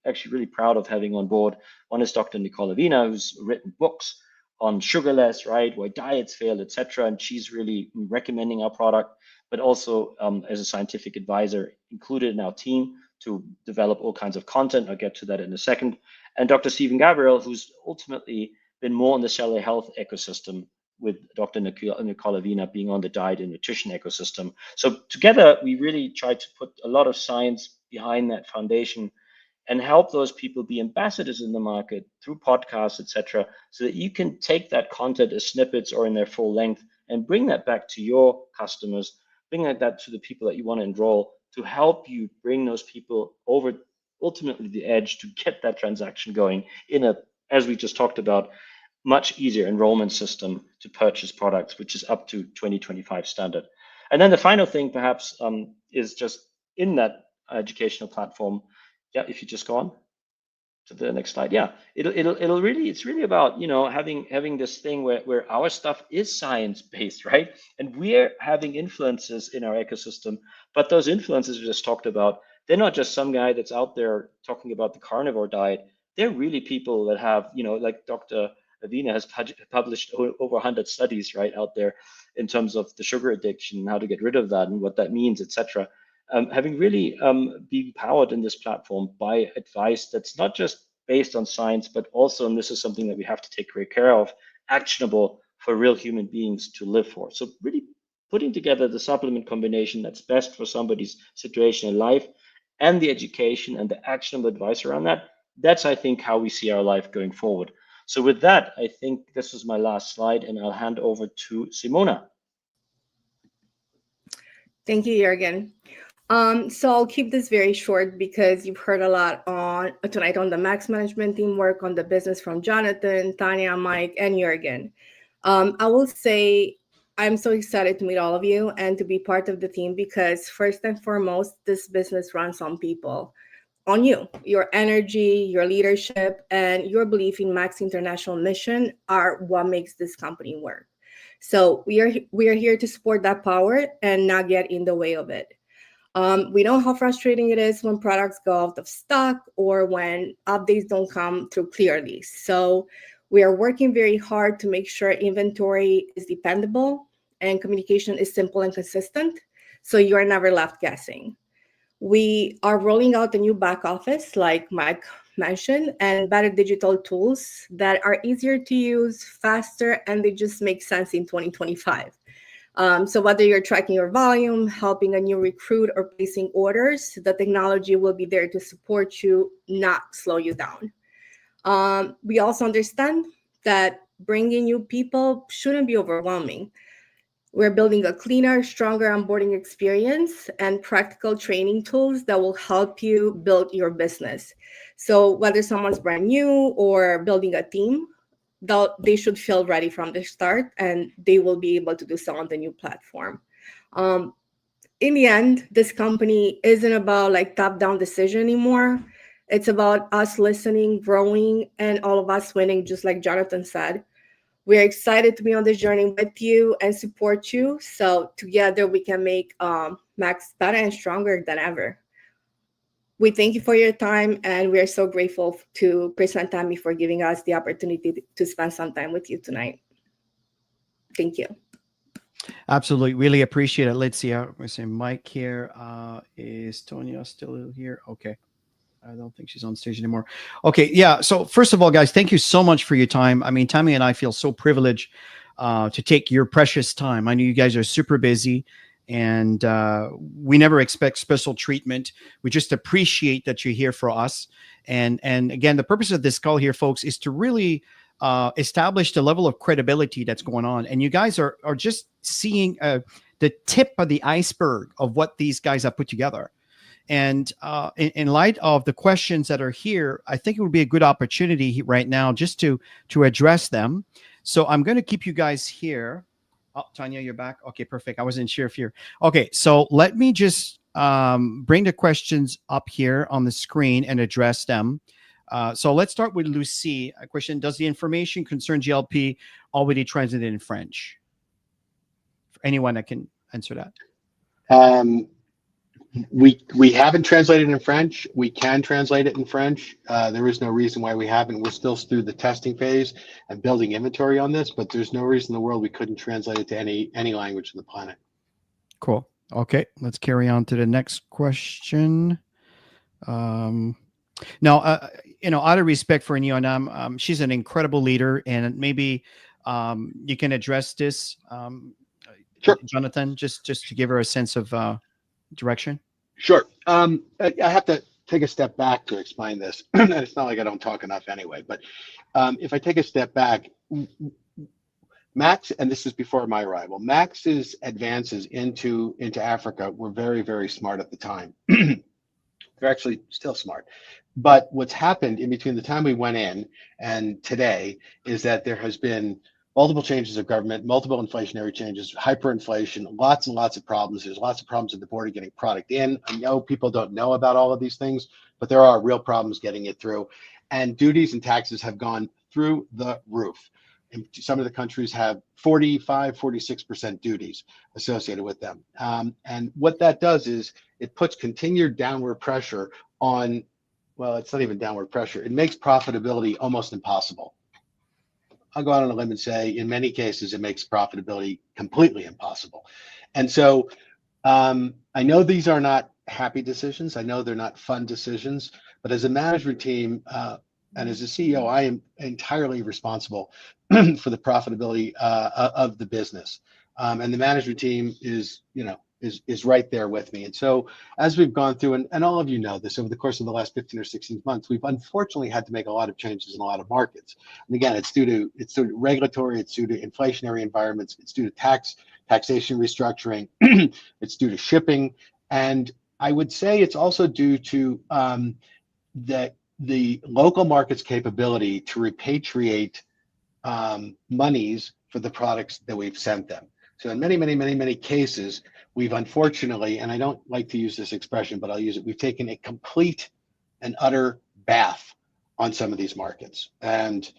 actually really proud of having on board. One is Dr. Nicole Avina, who's written books on sugarless, right, why diets fail, etc. And she's really recommending our product, but also as a scientific advisor included in our team to develop all kinds of content. I'll get to that in a second. And Dr. Stephen Gabriel, who's ultimately been more in the cellular health ecosystem, with Dr. Nicole Avina being on the diet and nutrition ecosystem. So together, we really try to put a lot of science behind that foundation and help those people be ambassadors in the market through podcasts, etc., so that you can take that content as snippets or in their full length and bring that back to your customers, bring that to the people that you want to enroll, to help you bring those people over ultimately the edge to get that transaction going in a, as we just talked about, much easier enrollment system to purchase products, which is up to 2025 standard. And then the final thing perhaps is just in that educational platform. Yeah, if you just go on to the next slide. Yeah, it'll really, it's really about, you know, having this thing where our stuff is science-based, right? And we're having influences in our ecosystem, but those influences we just talked about, they're not just some guy that's out there talking about the carnivore diet. They're really people that have, you know, like Dr. Avina has published over 100 studies right out there in terms of the sugar addiction, how to get rid of that and what that means, etc. Having really been powered in this platform by advice that's not just based on science, but also, and this is something that we have to take great care of, actionable for real human beings to live for. So really putting together the supplement combination that's best for somebody's situation in life and the education and the actionable advice around that, that's, I think, how we see our life going forward. So with that, I think this is my last slide, and I'll hand over to Simona. Thank you, Juergen. So I'll keep this very short because you've heard a lot tonight on the Max management team work, on the business from Jonathan, Tanya, Mike, and Juergen. I will say I'm so excited to meet all of you and to be part of the team because first and foremost, this business runs on people. On you, your energy, your leadership, and your belief in Max International mission are what makes this company work. So we are here to support that power and not get in the way of it. We know how frustrating it is when products go out of stock or when updates don't come through clearly. So we are working very hard to make sure inventory is dependable and communication is simple and consistent, so you are never left guessing. We are rolling out a new back office, like Mike mentioned, and better digital tools that are easier to use, faster, and they just make sense in 2025. So whether you're tracking your volume, helping a new recruit, or placing orders, the technology will be there to support you, not slow you down. We also understand that bringing new people shouldn't be overwhelming. We're building a cleaner, stronger onboarding experience and practical training tools that will help you build your business. So whether someone's brand new or building a team, they should feel ready from the start, and they will be able to do so on the new platform. In the end, this company isn't about like top-down decision anymore. It's about us listening, growing, and all of us winning, just like Jonathan said. We're excited to be on this journey with you and support you. So together we can make Max better and stronger than ever. We thank you for your time, and we are so grateful to Chris and Tammy for giving us the opportunity to spend some time with you tonight. Thank you. Absolutely. Really appreciate it. Let's see. We're saying Mike here. Is Tonya still here? Okay. I don't think she's on stage anymore. Okay. Yeah. So first of all, guys, thank you so much for your time. I mean, Tammy and I feel so privileged to take your precious time. I know you guys are super busy, and we never expect special treatment. We just appreciate that you're here for us. And again, the purpose of this call here, folks, is to really establish the level of credibility that's going on. And you guys are just seeing the tip of the iceberg of what these guys have put together. And in light of the questions that are here, I think it would be a good opportunity right now just to address them. So I'm going to keep you guys here. Oh, Tanya, you're back. Okay, perfect. I wasn't sure if you're okay. So let me just bring the questions up here on the screen and address them. So let's start with Lucy. A question: does the information concern GLP already translated in French? For anyone that can answer that. We haven't translated in French. We can translate it in French. There is no reason why we haven't. We're still through the testing phase and building inventory on this, but there's no reason in the world we couldn't translate it to any language on the planet. Cool. Okay, let's carry on to the next question. Now, out of respect for Neonam, she's an incredible leader, and maybe you can address this, Sure. Jonathan, just to give her a sense of direction. Sure. I have to take a step back to explain this. And it's not like I don't talk enough anyway, but if I take a step back, Max, and this is before my arrival, Max's advances into Africa were very, very smart at the time. They're actually still smart. But what's happened in between the time we went in and today is that there has been multiple changes of government, multiple inflationary changes, hyperinflation, lots and lots of problems. There's lots of problems at the border getting product in. I know people don't know about all of these things, but there are real problems getting it through. And duties and taxes have gone through the roof. And some of the countries have 45, 46% duties associated with them. And what that does is it puts continued downward pressure on, well, it's not even downward pressure. It makes profitability almost impossible. I'll go out on a limb and say, in many cases, it makes profitability completely impossible. And so I know these are not happy decisions. I know they're not fun decisions, but as a management team and as a CEO, I am entirely responsible for the profitability of the business. And the management team is right there with me. And so as we've gone through, and all of you know this, over the course of the last 15 or 16 months, we've unfortunately had to make a lot of changes in a lot of markets. And again, it's due to regulatory, it's due to inflationary environments, it's due to taxation restructuring, it's due to shipping. And I would say it's also due to the local market's capability to repatriate monies for the products that we've sent them. So in many cases, we've unfortunately, and I don't like to use this expression, but I'll use it, we've taken a complete and utter bath on some of these markets. And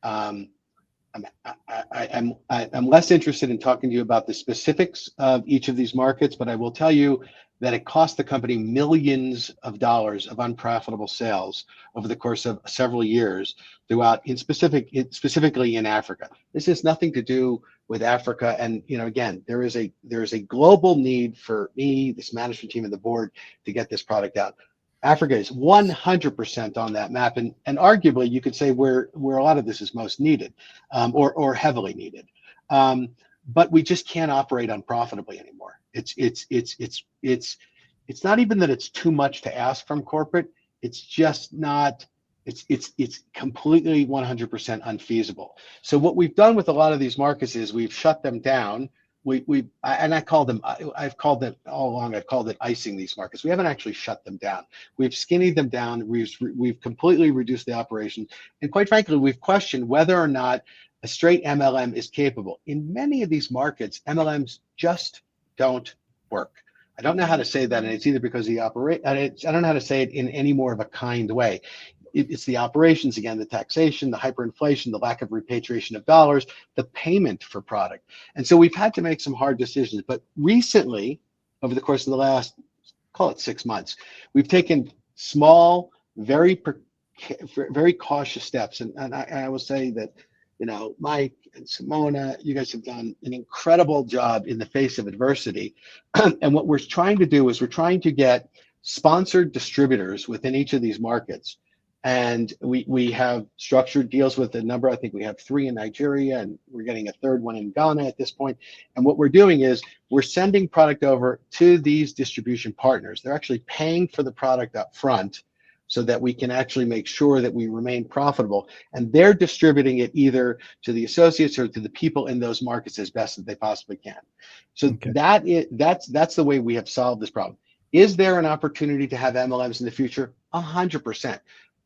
I'm less interested in talking to you about the specifics of each of these markets, but I will tell you that it cost the company millions of dollars of unprofitable sales over the course of several years throughout, specifically in Africa. This has nothing to do with Africa. And again, there is a global need for me, this management team, and the board to get this product out. Africa is 100% on that map, and arguably you could say where a lot of this is most needed, or heavily needed. But we just can't operate unprofitably anymore. It's not even that it's too much to ask from corporate. It's just not. It's completely 100% unfeasible. So what we've done with a lot of these markets is we've shut them down. I've called them all along. I've called it icing these markets. We haven't actually shut them down. We've skinnied them down. We've completely reduced the operation, and quite frankly, we've questioned whether or not a straight MLM is capable. In many of these markets, MLMs just don't work. I don't know how to say that, and it's either because I don't know how to say it in any more of a kind way. It's the operations, again, the taxation, the hyperinflation, the lack of repatriation of dollars, the payment for product. And so we've had to make some hard decisions. But recently, over the course of the last, call it 6 months, we've taken small, very cautious steps. And I will say that, Mike and Simona, you guys have done an incredible job in the face of adversity. And what we're trying to do is we're trying to get sponsored distributors within each of these markets. And we have structured deals with a number. I think we have 3 in Nigeria, and we're getting a 3rd one in Ghana at this point. And what we're doing is we're sending product over to these distribution partners. They're actually paying for the product up front so that we can actually make sure that we remain profitable. And they're distributing it either to the associates or to the people in those markets as best as they possibly can. So okay. That's the way we have solved this problem. Is there an opportunity to have MLMs in the future? 100%.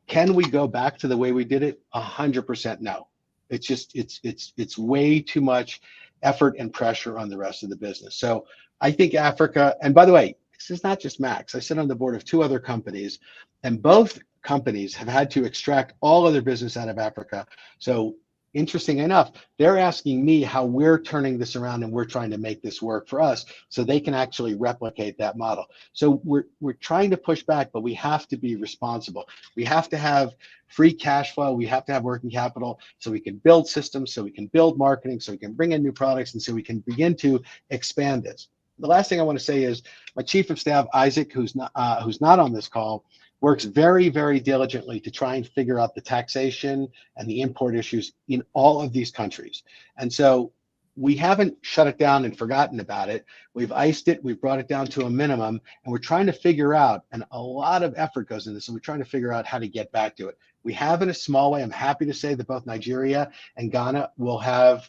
Can we go back to the way we did it? 100% no. It's just, it's way too much effort and pressure on the rest of the business. So I think Africa, and by the way, this is not just Max. I sit on the board of 2 other companies, and both companies have had to extract all of their business out of Africa. So interesting enough, they're asking me how we're turning this around and we're trying to make this work for us so they can actually replicate that model. So we're trying to push back, but we have to be responsible. We have to have free cash flow. We have to have working capital so we can build systems, so we can build marketing, so we can bring in new products, and so we can begin to expand this. The last thing I want to say is my chief of staff, Isaac, who's not on this call, works very, very diligently to try and figure out the taxation and the import issues in all of these countries. And so we haven't shut it down and forgotten about it. We've iced it, we've brought it down to a minimum, and we're trying to figure out, and a lot of effort goes into this, and we're trying to figure out how to get back to it. We have in a small way. I'm happy to say that both Nigeria and Ghana will have,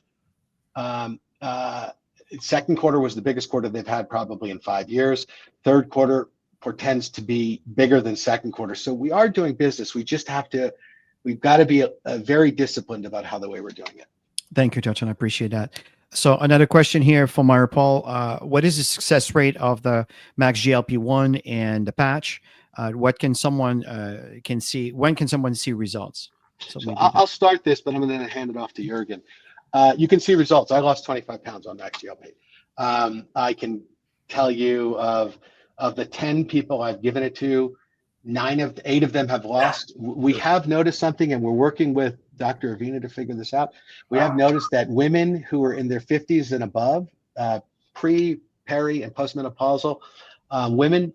second quarter was the biggest quarter they've had probably in 5 years. Third quarter portends to be bigger than second quarter. So we are doing business. We've got to be very disciplined about how the way we're doing it. Thank you, Jachan. I appreciate that. So another question here from Mario Paul. What is the success rate of the Max GLP-1 and the patch? What can someone can see? When can someone see results? So I'll start this, but I'm going to hand it off to Juergen. You can see results. I lost 25 pounds on Max GLP. I can tell you of the 10 people I've given it to, 8 of them have lost. We have noticed something, and we're working with Dr. Avina to figure this out. We have noticed that women who are in their 50s and above, pre, peri, and postmenopausal women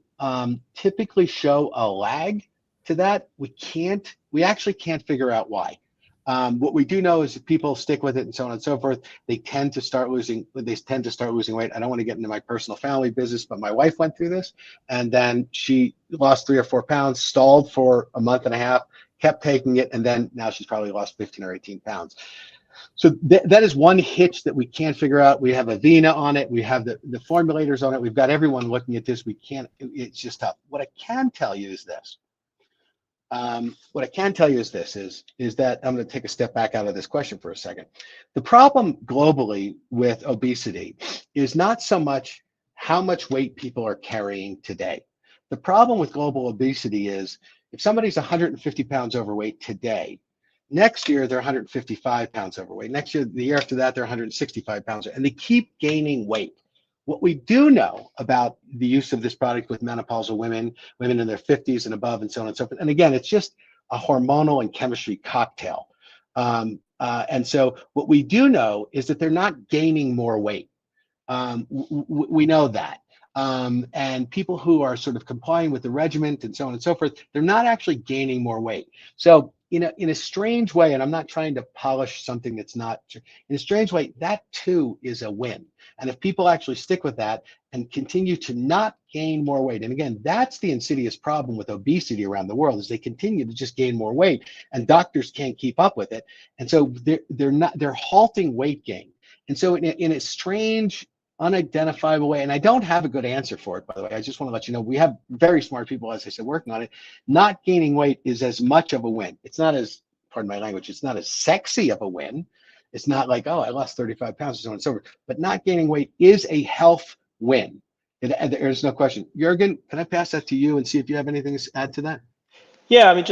typically show a lag to that. We actually can't figure out why. What we do know is if people stick with it and so on and so forth, they tend to start losing weight. I don't want to get into my personal family business, but my wife went through this, and then she lost 3 or 4 pounds, stalled for a month and a half, kept taking it, and then now she's probably lost 15 or 18 pounds. So that is one hitch that we can't figure out. We have Avina on it. We have the formulators on it. We've got everyone looking at this. It's just tough. What I can tell you is this. Is that I'm going to take a step back out of this question for a second. The problem globally with obesity is not so much how much weight people are carrying today. The problem with global obesity is if somebody's 150 pounds overweight today, next year they're 155 pounds overweight. Next year, the year after that, they're 165 pounds, and they keep gaining weight. What we do know about the use of this product with menopausal women in their 50s and above, and so on and so forth. And again, it's just a hormonal and chemistry cocktail. And so what we do know is that they're not gaining more weight. We know that. And people who are sort of complying with the regimen and so on and so forth, they're not actually gaining more weight. So in a strange way, and I'm not trying to polish something that's not true, in a strange way, that too is a win. And if people actually stick with that and continue to not gain more weight, and again, that's the insidious problem with obesity around the world, is they continue to just gain more weight, and doctors can't keep up with it, and so they're halting weight gain. And so in a strange, unidentifiable way, and I don't have a good answer for it, by the way. I just want to let you know we have very smart people, as I said, working on it. Not gaining weight is as much of a win. It's not as, pardon my language, it's not as sexy of a win. It's not like, oh, I lost 35 pounds and so on and so forth. But not gaining weight is a health win. There's no question. Juergen, can I pass that to you and see if you have anything to add to that? Yeah, I mean,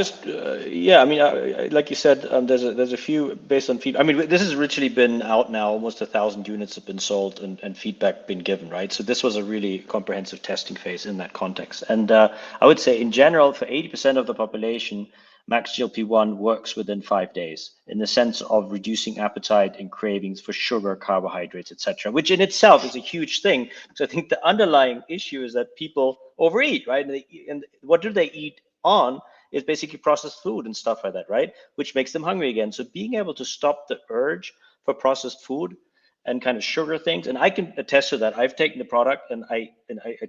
like you said, there's a few based on feedback. I mean, this has literally been out now. Almost 1,000 units have been sold and feedback been given, right? So this was a really comprehensive testing phase in that context. And I would say in general, for 80% of the population, Max GLP-1 works within 5 days in the sense of reducing appetite and cravings for sugar, carbohydrates, etc., which in itself is a huge thing. So I think the underlying issue is that people overeat, right? And what do they eat on? Is basically processed food and stuff like that, right? Which makes them hungry again. So being able to stop the urge for processed food and kind of sugar things, and I can attest to that. I've taken the product, and I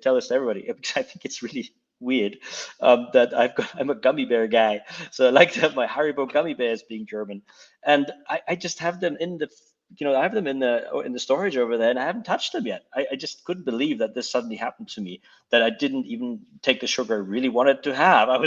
tell this to everybody because I think it's really weird that I'm a gummy bear guy. So I like to have my Haribo gummy bears being German, and I just have them in the. I have them in the storage over there, and I haven't touched them yet. I just couldn't believe that this suddenly happened to me, that I didn't even take the sugar I really wanted to have. I'm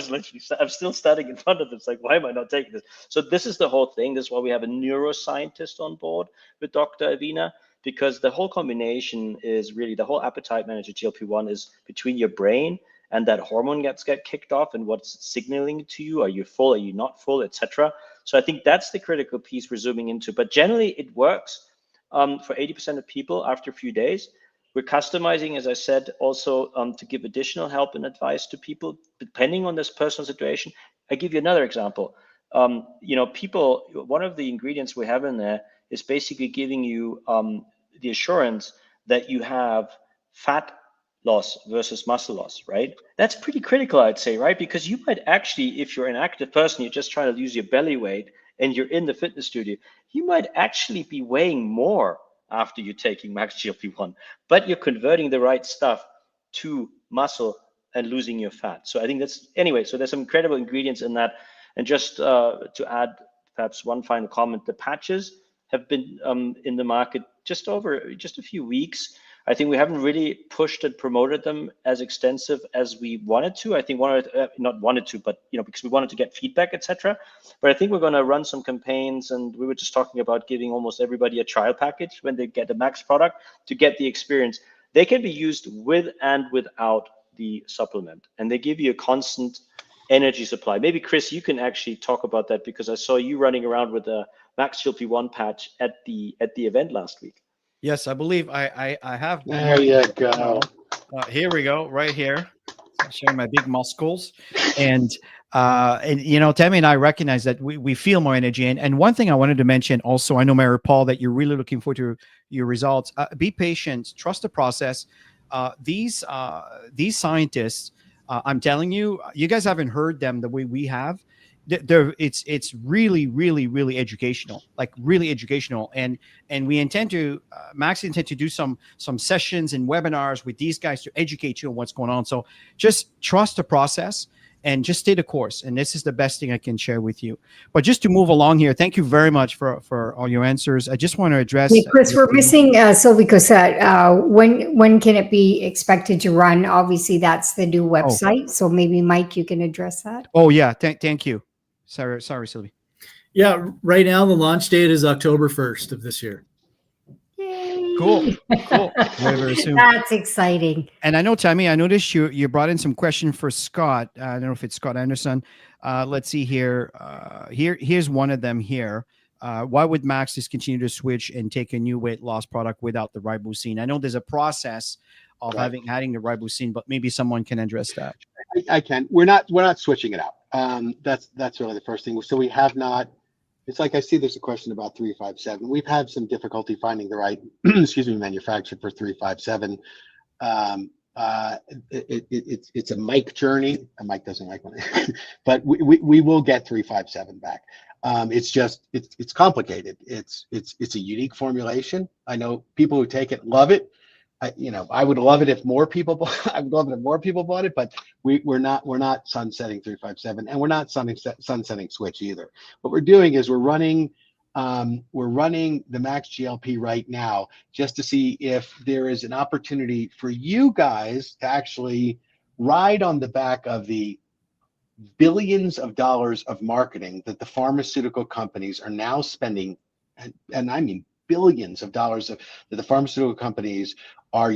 still standing in front of it. It's like, why am I not taking this? So this is the whole thing. This is why we have a neuroscientist on board with Dr. Avina because the whole combination is really the whole appetite manager GLP-1 is between your brain and that hormone get kicked off and what's signaling to you. Are you full? Are you not full, etc. So I think that's the critical piece we're zooming into. But generally, it works for 80% of people after a few days. We're customizing, as I said, also to give additional help and advice to people depending on this personal situation. I give you another example. People, one of the ingredients we have in there is basically giving you the assurance that you have fat loss versus muscle loss, right? That's pretty critical, I'd say, right? Because you might actually, if you're an active person, you're just trying to lose your belly weight and you're in the fitness studio, you might actually be weighing more after you're taking max GLP-1, but you're converting the right stuff to muscle and losing your fat. So I think that's, anyway, so there's some incredible ingredients in that. And just to add perhaps one final comment, the patches have been in the market just a few weeks. I think we haven't really pushed and promoted them as extensive as we wanted to. I think not wanted to, but because we wanted to get feedback, etc. But I think we're going to run some campaigns, and we were just talking about giving almost everybody a trial package when they get the Max product to get the experience. They can be used with and without the supplement, and they give you a constant energy supply. Maybe Chris, you can actually talk about that, because I saw you running around with a Max GLP-1 patch at the event last week. Yes, I believe I have. There you go. Here we go, right here. Showing my big muscles, and Tammy and I recognize that we feel more energy. And one thing I wanted to mention also, I know, Mary Paul, that you're really looking forward to your results. Be patient, trust the process. These scientists, I'm telling you, you guys haven't heard them the way we have. It's really educational, like really educational, and we intend to Max intend to do some sessions and webinars with these guys to educate you on what's going on. So just trust the process and just stay the course, and this is the best thing I can share with you. But just to move along here, thank you very much for all your answers. I just want to address, hey, Chris, we're missing Sylvie Cosette. When can it be expected to run? Obviously that's the new website, so maybe Mike, you can address that. Oh yeah, thank you. Sorry, Sylvie. Yeah, right now the launch date is October 1st of this year. Yay. Cool. Very soon. That's exciting. And I know, Tammy, I noticed you brought in some question for Scott. I don't know if it's Scott Anderson. Let's see here. Here's one of them here. Why would Max discontinue to switch and take a new weight loss product without the ribosine? I know there's a process of adding the ribosine, but maybe someone can address that. I can. We're not switching it out. That's really the first thing. So we have not. It's like I see there's a question about 357. We've had some difficulty finding the right manufacturer for 357. It's a Mike journey. Mike doesn't like one, but we will get 357 back. It's complicated. It's a unique formulation. I know people who take it love it. I would love it if more people bought it, but we're not sunsetting 357, and we're not sunsetting Switch either. What we're doing is we're running the Max GLP right now just to see if there is an opportunity for you guys to actually ride on the back of the billions of dollars of marketing that the pharmaceutical companies are now spending, and I mean billions of dollars that the pharmaceutical companies are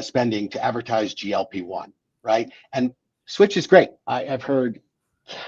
spending to advertise GLP-1, right? And Switch is great. I've heard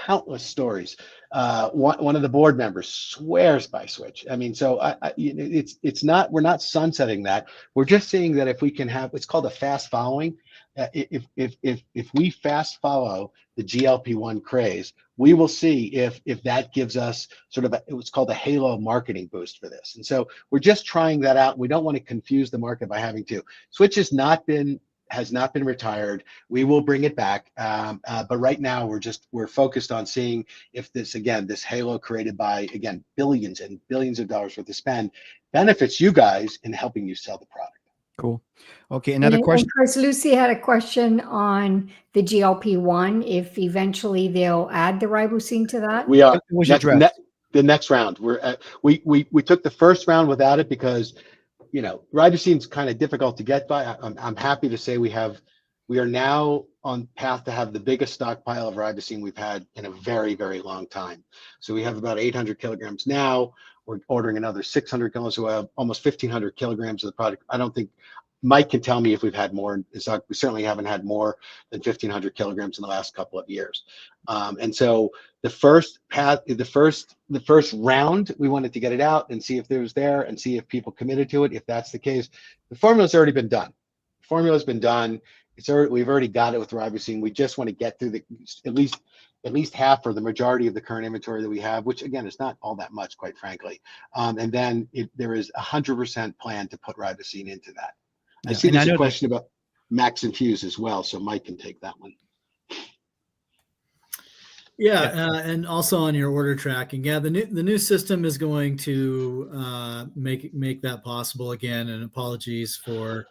countless stories. One of the board members swears by Switch. I mean, so we're not sunsetting that. We're just saying that if we can have, it's called a fast following. If we fast follow the GLP-1 craze, we will see if that gives us sort of what's called a halo marketing boost for this. And so we're just trying that out. We don't want to confuse the market by having to. Switch has not been retired. We will bring it back. But right now we're focused on seeing if this halo created by, again, billions and billions of dollars worth of spend benefits you guys in helping you sell the product. Cool. Okay, another question. Chris, Lucy had a question on the GLP-1, if eventually they'll add the ribosine to that. We are. The next round. We took the first round without it because ribosine's kind of difficult to get by. I'm happy to say we are now on path to have the biggest stockpile of ribosine we've had in a very, very long time. So we have about 800 kilograms now. We're ordering another 600 kilos, so we have almost 1,500 kilograms of the product. I don't think Mike can tell me if we've had more. We certainly haven't had more than 1,500 kilograms in the last couple of years. And so the first round, we wanted to get it out and see if there was there and see if people committed to it. If that's the case, the formula's already been done. The formula's been done. We've already got it with ribosine. We just want to get through at least half or the majority of the current inventory that we have, which again is not all that much, quite frankly. And then there is 100% plan to put ribosine into that. I see there's a question about Max Infuse as well, so Mike can take that one. Yeah, and also on your order tracking, the new system is going to make that possible again. And apologies for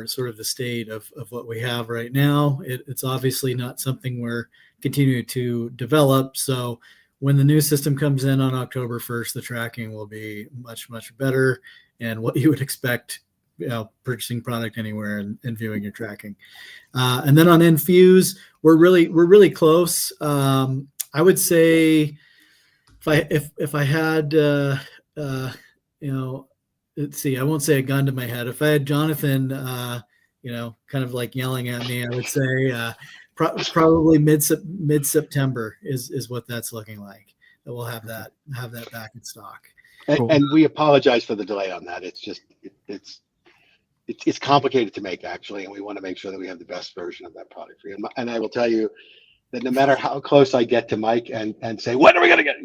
sort of the state of what we have right now. It's obviously not something we're continuing to develop. So when the new system comes in on October 1st, the tracking will be much, much better, and what you would expect, purchasing product anywhere and viewing your tracking. And then on Infuse, we're really close. I would say if I had, let's see, I won't say a gun to my head. If I had Jonathan, kind of like yelling at me, I would say probably mid-September is what that's looking like. That we'll have that back in stock. And we apologize for the delay on that. It's just it's complicated to make, actually, and we want to make sure that we have the best version of that product for you. And I will tell you that no matter how close I get to Mike and say, when are we going to get,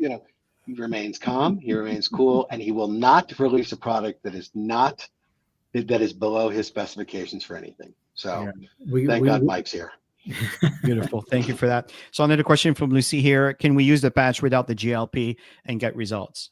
he remains calm, he remains cool, and he will not release a product that is below his specifications for anything. So thank God Mike's here. Beautiful. Thank you for that. So another question from Lucy here. Can we use the patch without the GLP and get results?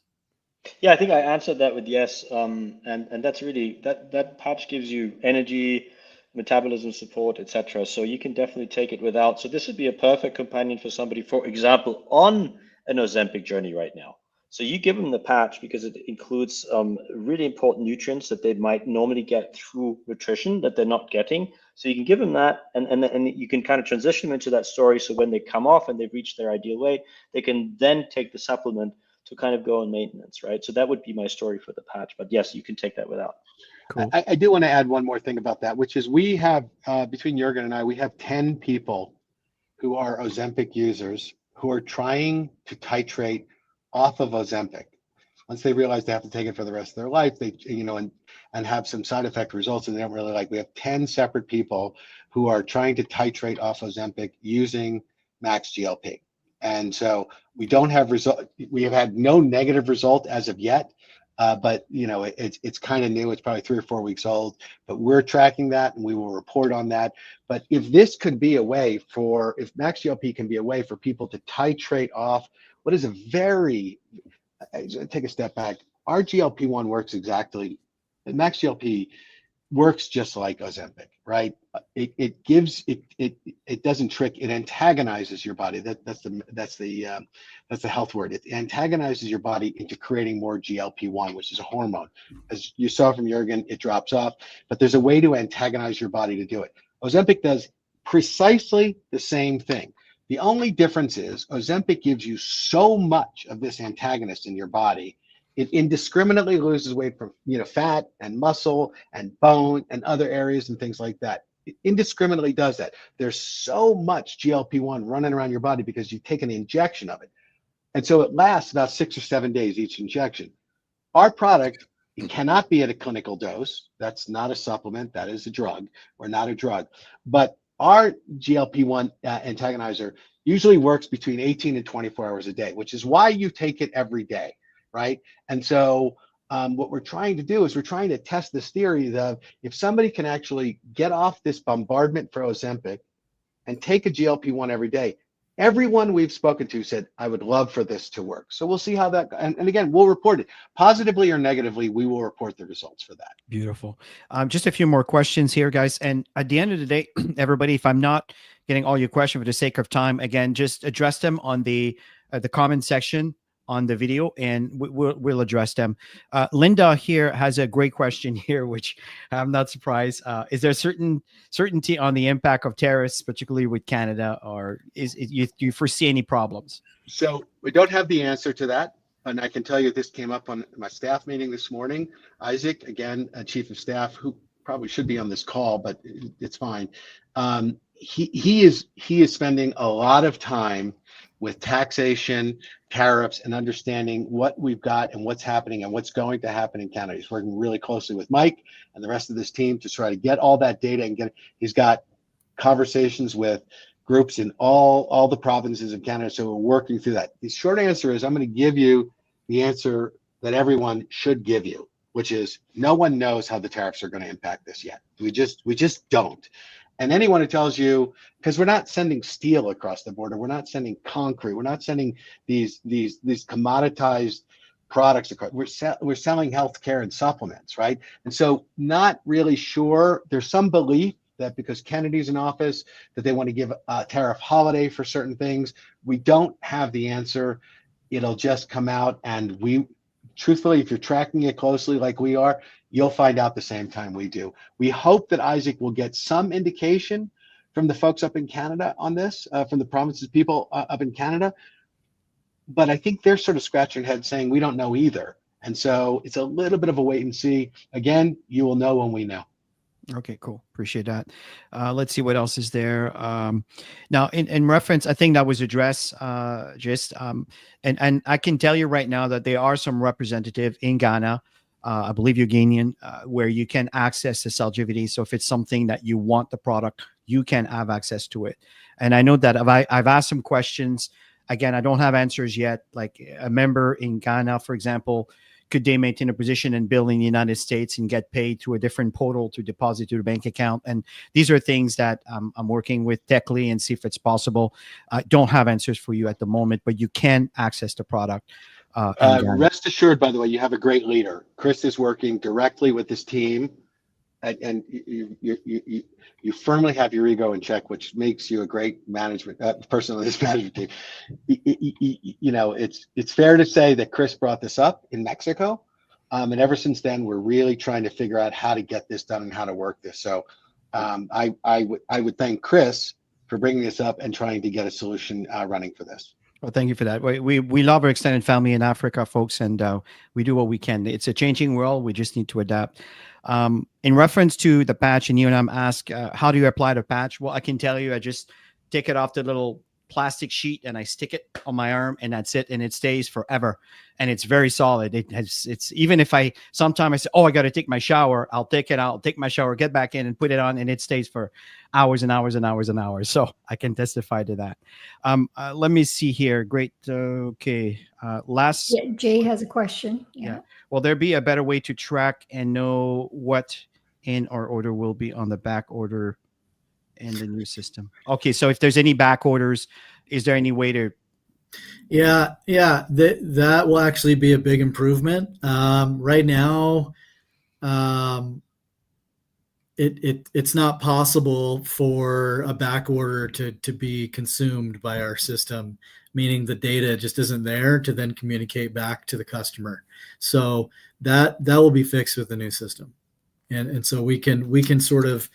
Yeah, I think I answered that with yes. And that's really, that patch gives you energy, metabolism support, etc. So you can definitely take it without. So this would be a perfect companion for somebody, for example, on an Ozempic journey right now. So you give them the patch because it includes really important nutrients that they might normally get through nutrition that they're not getting. So you can give them that, and you can kind of transition them into that story. So when they come off and they've reached their ideal weight, they can then take the supplement to kind of go on maintenance, right? So that would be my story for the patch. But yes, you can take that without. Cool. I do want to add one more thing about that, which is we have, between Juergen and I, we have 10 people who are Ozempic users who are trying to titrate off of Ozempic. Once they realize they have to take it for the rest of their life, they, and have some side effect results and they don't really like. We have 10 separate people who are trying to titrate off Ozempic using Max GLP. And so we don't have result. We have had no negative result as of yet, but it's kind of new. It's probably 3 or 4 weeks old, but we're tracking that and we will report on that. But if this could be a way if Max GLP can be a way for people to titrate off what is take a step back. Our GLP-1 works exactly. Max GLP works just like Ozempic, right? It doesn't trick. It antagonizes your body. That's the health word. It antagonizes your body into creating more GLP-1, which is a hormone. As you saw from Juergen, it drops off. But there's a way to antagonize your body to do it. Ozempic does precisely the same thing. The only difference is Ozempic gives you so much of this antagonist in your body, it indiscriminately loses weight from fat and muscle and bone and other areas and things like that. It indiscriminately does that. There's so much GLP-1 running around your body because you take an injection of it. And so it lasts about 6 or 7 days each injection. Our product, it cannot be at a clinical dose. That's not a supplement. That is a drug or not a drug. But our GLP-1 antagonizer usually works between 18 and 24 hours a day, which is why you take it every day, right? And so what we're trying to do is we're trying to test this theory that if somebody can actually get off this bombardment for Ozempic and take a GLP-1 every day, everyone we've spoken to said, I would love for this to work. So we'll see how that, and again, we'll report it. Positively or negatively, we will report the results for that. Beautiful. Just a few more questions here, guys. And at the end of the day, everybody, if I'm not getting all your questions for the sake of time, again, just address them on the comment section on the video, and we'll address them. Linda here has a great question here, which I'm not surprised. Is there certainty on the impact of tariffs, particularly with Canada, or do you foresee any problems? So we don't have the answer to that. and I can tell you this came up on my staff meeting this morning. Isaac, again, a chief of staff who probably should be on this call, but it's fine. He is spending a lot of time with taxation, tariffs, and understanding what we've got and what's happening and what's going to happen in Canada. He's working really closely with Mike and the rest of this team to try to get all that data and he's got conversations with groups in all the provinces of Canada. So we're working through that. The short answer is I'm going to give you the answer that everyone should give you, which is no one knows how the tariffs are going to impact this yet. We just don't. And anyone who tells you, because we're not sending steel across the border, we're not sending concrete, we're not sending these commoditized products across. We're selling healthcare and supplements, right? And so, not really sure. There's some belief that because Kennedy's in office, that they want to give a tariff holiday for certain things. We don't have the answer. It'll just come out, and truthfully, if you're tracking it closely like we are, you'll find out the same time we do. We hope that Isaac will get some indication from the folks up in Canada on this, from the provinces people up in Canada. But I think they're sort of scratching their heads saying, we don't know either. And so it's a little bit of a wait and see. Again, you will know when we know. Okay, cool. Appreciate that. Let's see what else is there. Now, in reference, I think that was addressed. And I can tell you right now that there are some representative in Ghana. I believe you're Ghanaian, where you can access the Celgivity. So if it's something that you want the product, you can have access to it. And I know that I've asked some questions. Again, I don't have answers yet. Like a member in Ghana, for example, could they maintain a position and bill in the United States and get paid through a different portal to deposit to the bank account? And these are things that I'm working with Techly and see if it's possible. I don't have answers for you at the moment, but you can access the product. Rest assured, by the way, you have a great leader. Chris is working directly with his team, and you firmly have your ego in check, which makes you a great management person on this management team. It's fair to say that Chris brought this up in Mexico, and ever since then, we're really trying to figure out how to get this done and how to work this. So, I would thank Chris for bringing this up and trying to get a solution running for this. Well, thank you for that. We love our extended family in Africa, folks, and we do what we can. It's a changing world. We just need to adapt. In reference to the patch, and you and I'm asked, how do you apply the patch? Well, I can tell you, I just take it off the little plastic sheet and I stick it on my arm, and that's it. And it stays forever. And it's very solid. It's even if sometimes I say, oh, I got to take my shower, I'll take it out, take my shower, get back in and put it on, and it stays for hours and hours and hours and hours. So I can testify to that. Let me see here. Great. Okay. Jay has a question. Yeah. Will there be a better way to track and know what in our order will be on the back order in the new system? Okay, so if there's any back orders, is there any way to? Yeah, that will actually be a big improvement. Right now, it's not possible for a back order to be consumed by our system, meaning the data just isn't there to then communicate back to the customer. So that will be fixed with the new system, and so we can sort of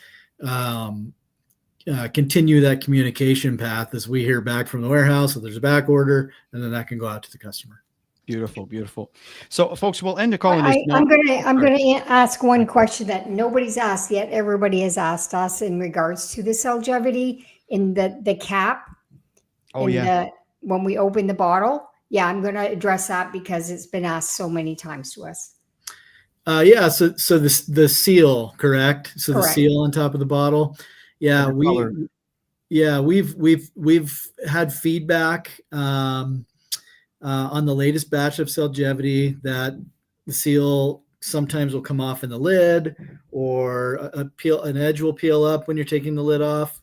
continue that communication path as we hear back from the warehouse. So there's a back order, and then that can go out to the customer. Beautiful. So, folks, we'll end the call. I'm going to ask one question that nobody's asked yet. Everybody has asked us in regards to the Celgivity in the cap. Oh, yeah. When we open the bottle. Yeah, I'm going to address that because it's been asked so many times to us. So the seal, correct? So Correct. The seal on top of the bottle. Yeah, we've had feedback on the latest batch of Celgivity that the seal sometimes will come off in the lid, or an edge will peel up when you're taking the lid off.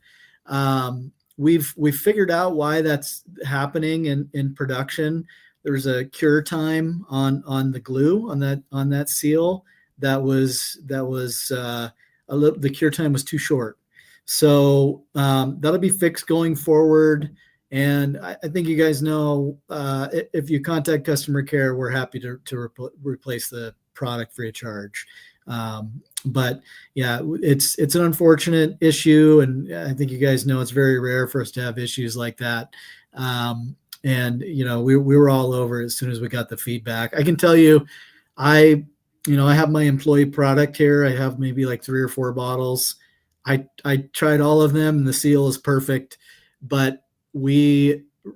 We've figured out why that's happening in production. There's a cure time on the glue on that seal that was the cure time was too short. So that'll be fixed going forward. And I think you guys know, if you contact customer care, we're happy to replace the product free of charge. But yeah, it's an unfortunate issue, and I think you guys know it's very rare for us to have issues like that. And, we were all over as soon as we got the feedback. I can tell you, I have my employee product here. I have maybe like 3 or 4 bottles. I tried all of them and the seal is perfect, but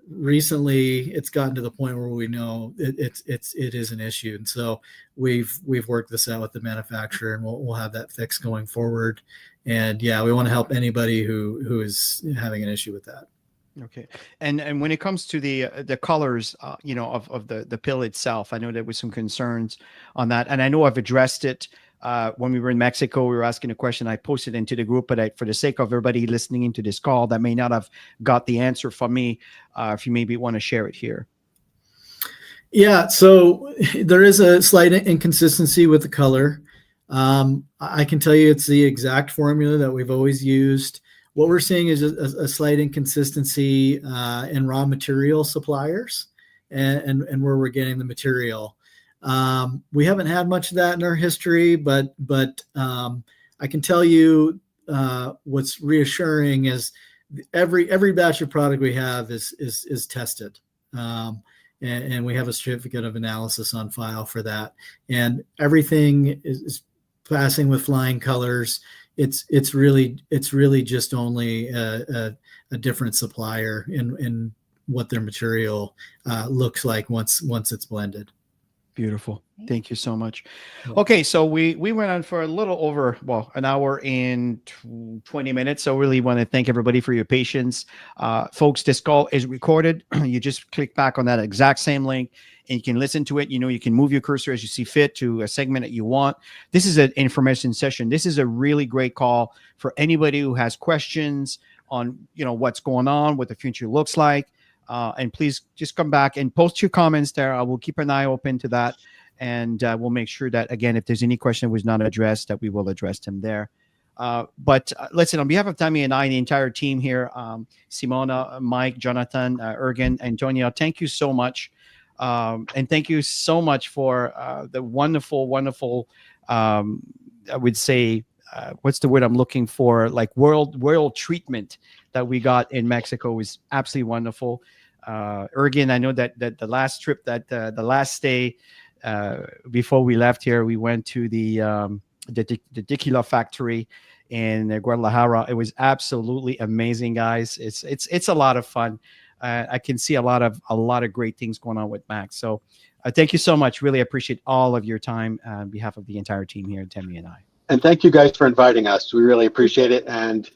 recently it's gotten to the point where we know it is an issue. And so we've worked this out with the manufacturer, and we'll have that fixed going forward. And yeah, we want to help anybody who is having an issue with that. Okay. And when it comes to the colors, of the pill itself, I know there was some concerns on that, and I know I've addressed it. When we were in Mexico, we were asking a question. I posted into the group, but for the sake of everybody listening into this call that may not have got the answer from me, if you maybe want to share it here. Yeah, so there is a slight inconsistency with the color. I can tell you it's the exact formula that we've always used. What we're seeing is a slight inconsistency in raw material suppliers and where we're getting the material. We haven't had much of that in our history, but I can tell you what's reassuring is every batch of product we have is tested, and we have a certificate of analysis on file for that, and everything is passing with flying colors. It's really just only a different supplier in what their material looks like once it's blended. Beautiful. Thank you so much. Okay, so we went on for a little over, an hour and 20 minutes. So really want to thank everybody for your patience. Folks, this call is recorded. You just click back on that exact same link and you can listen to it. You can move your cursor as you see fit to a segment that you want. This is an information session. This is a really great call for anybody who has questions on, what's going on, what the future looks like. And please just come back and post your comments there. I will keep an eye open to that. And we'll make sure that, again, if there's any question that was not addressed, that we will address them there. But listen, on behalf of Tammy and I, and the entire team here, Simona, Mike, Jonathan, Juergen, Antonio, thank you so much. And thank you so much for the wonderful, I would say, what's the word I'm looking for? Like world treatment that we got in Mexico was absolutely wonderful. Juergen, I know that the last trip, the last stay before we left here, we went to the tequila factory in Guadalajara. It was absolutely amazing, guys. It's a lot of fun. I can see a lot of great things going on with Max. So thank you so much. Really appreciate all of your time on behalf of the entire team here, Tammy and I. And thank you guys for inviting us. We really appreciate it, and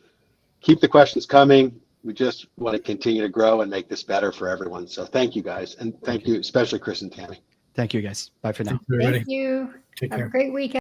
keep the questions coming. We just want to continue to grow and make this better for everyone. So thank you guys. And thank you, especially Chris and Tammy. Thank you guys. Bye for now. Thank you. Take Have care. a great weekend.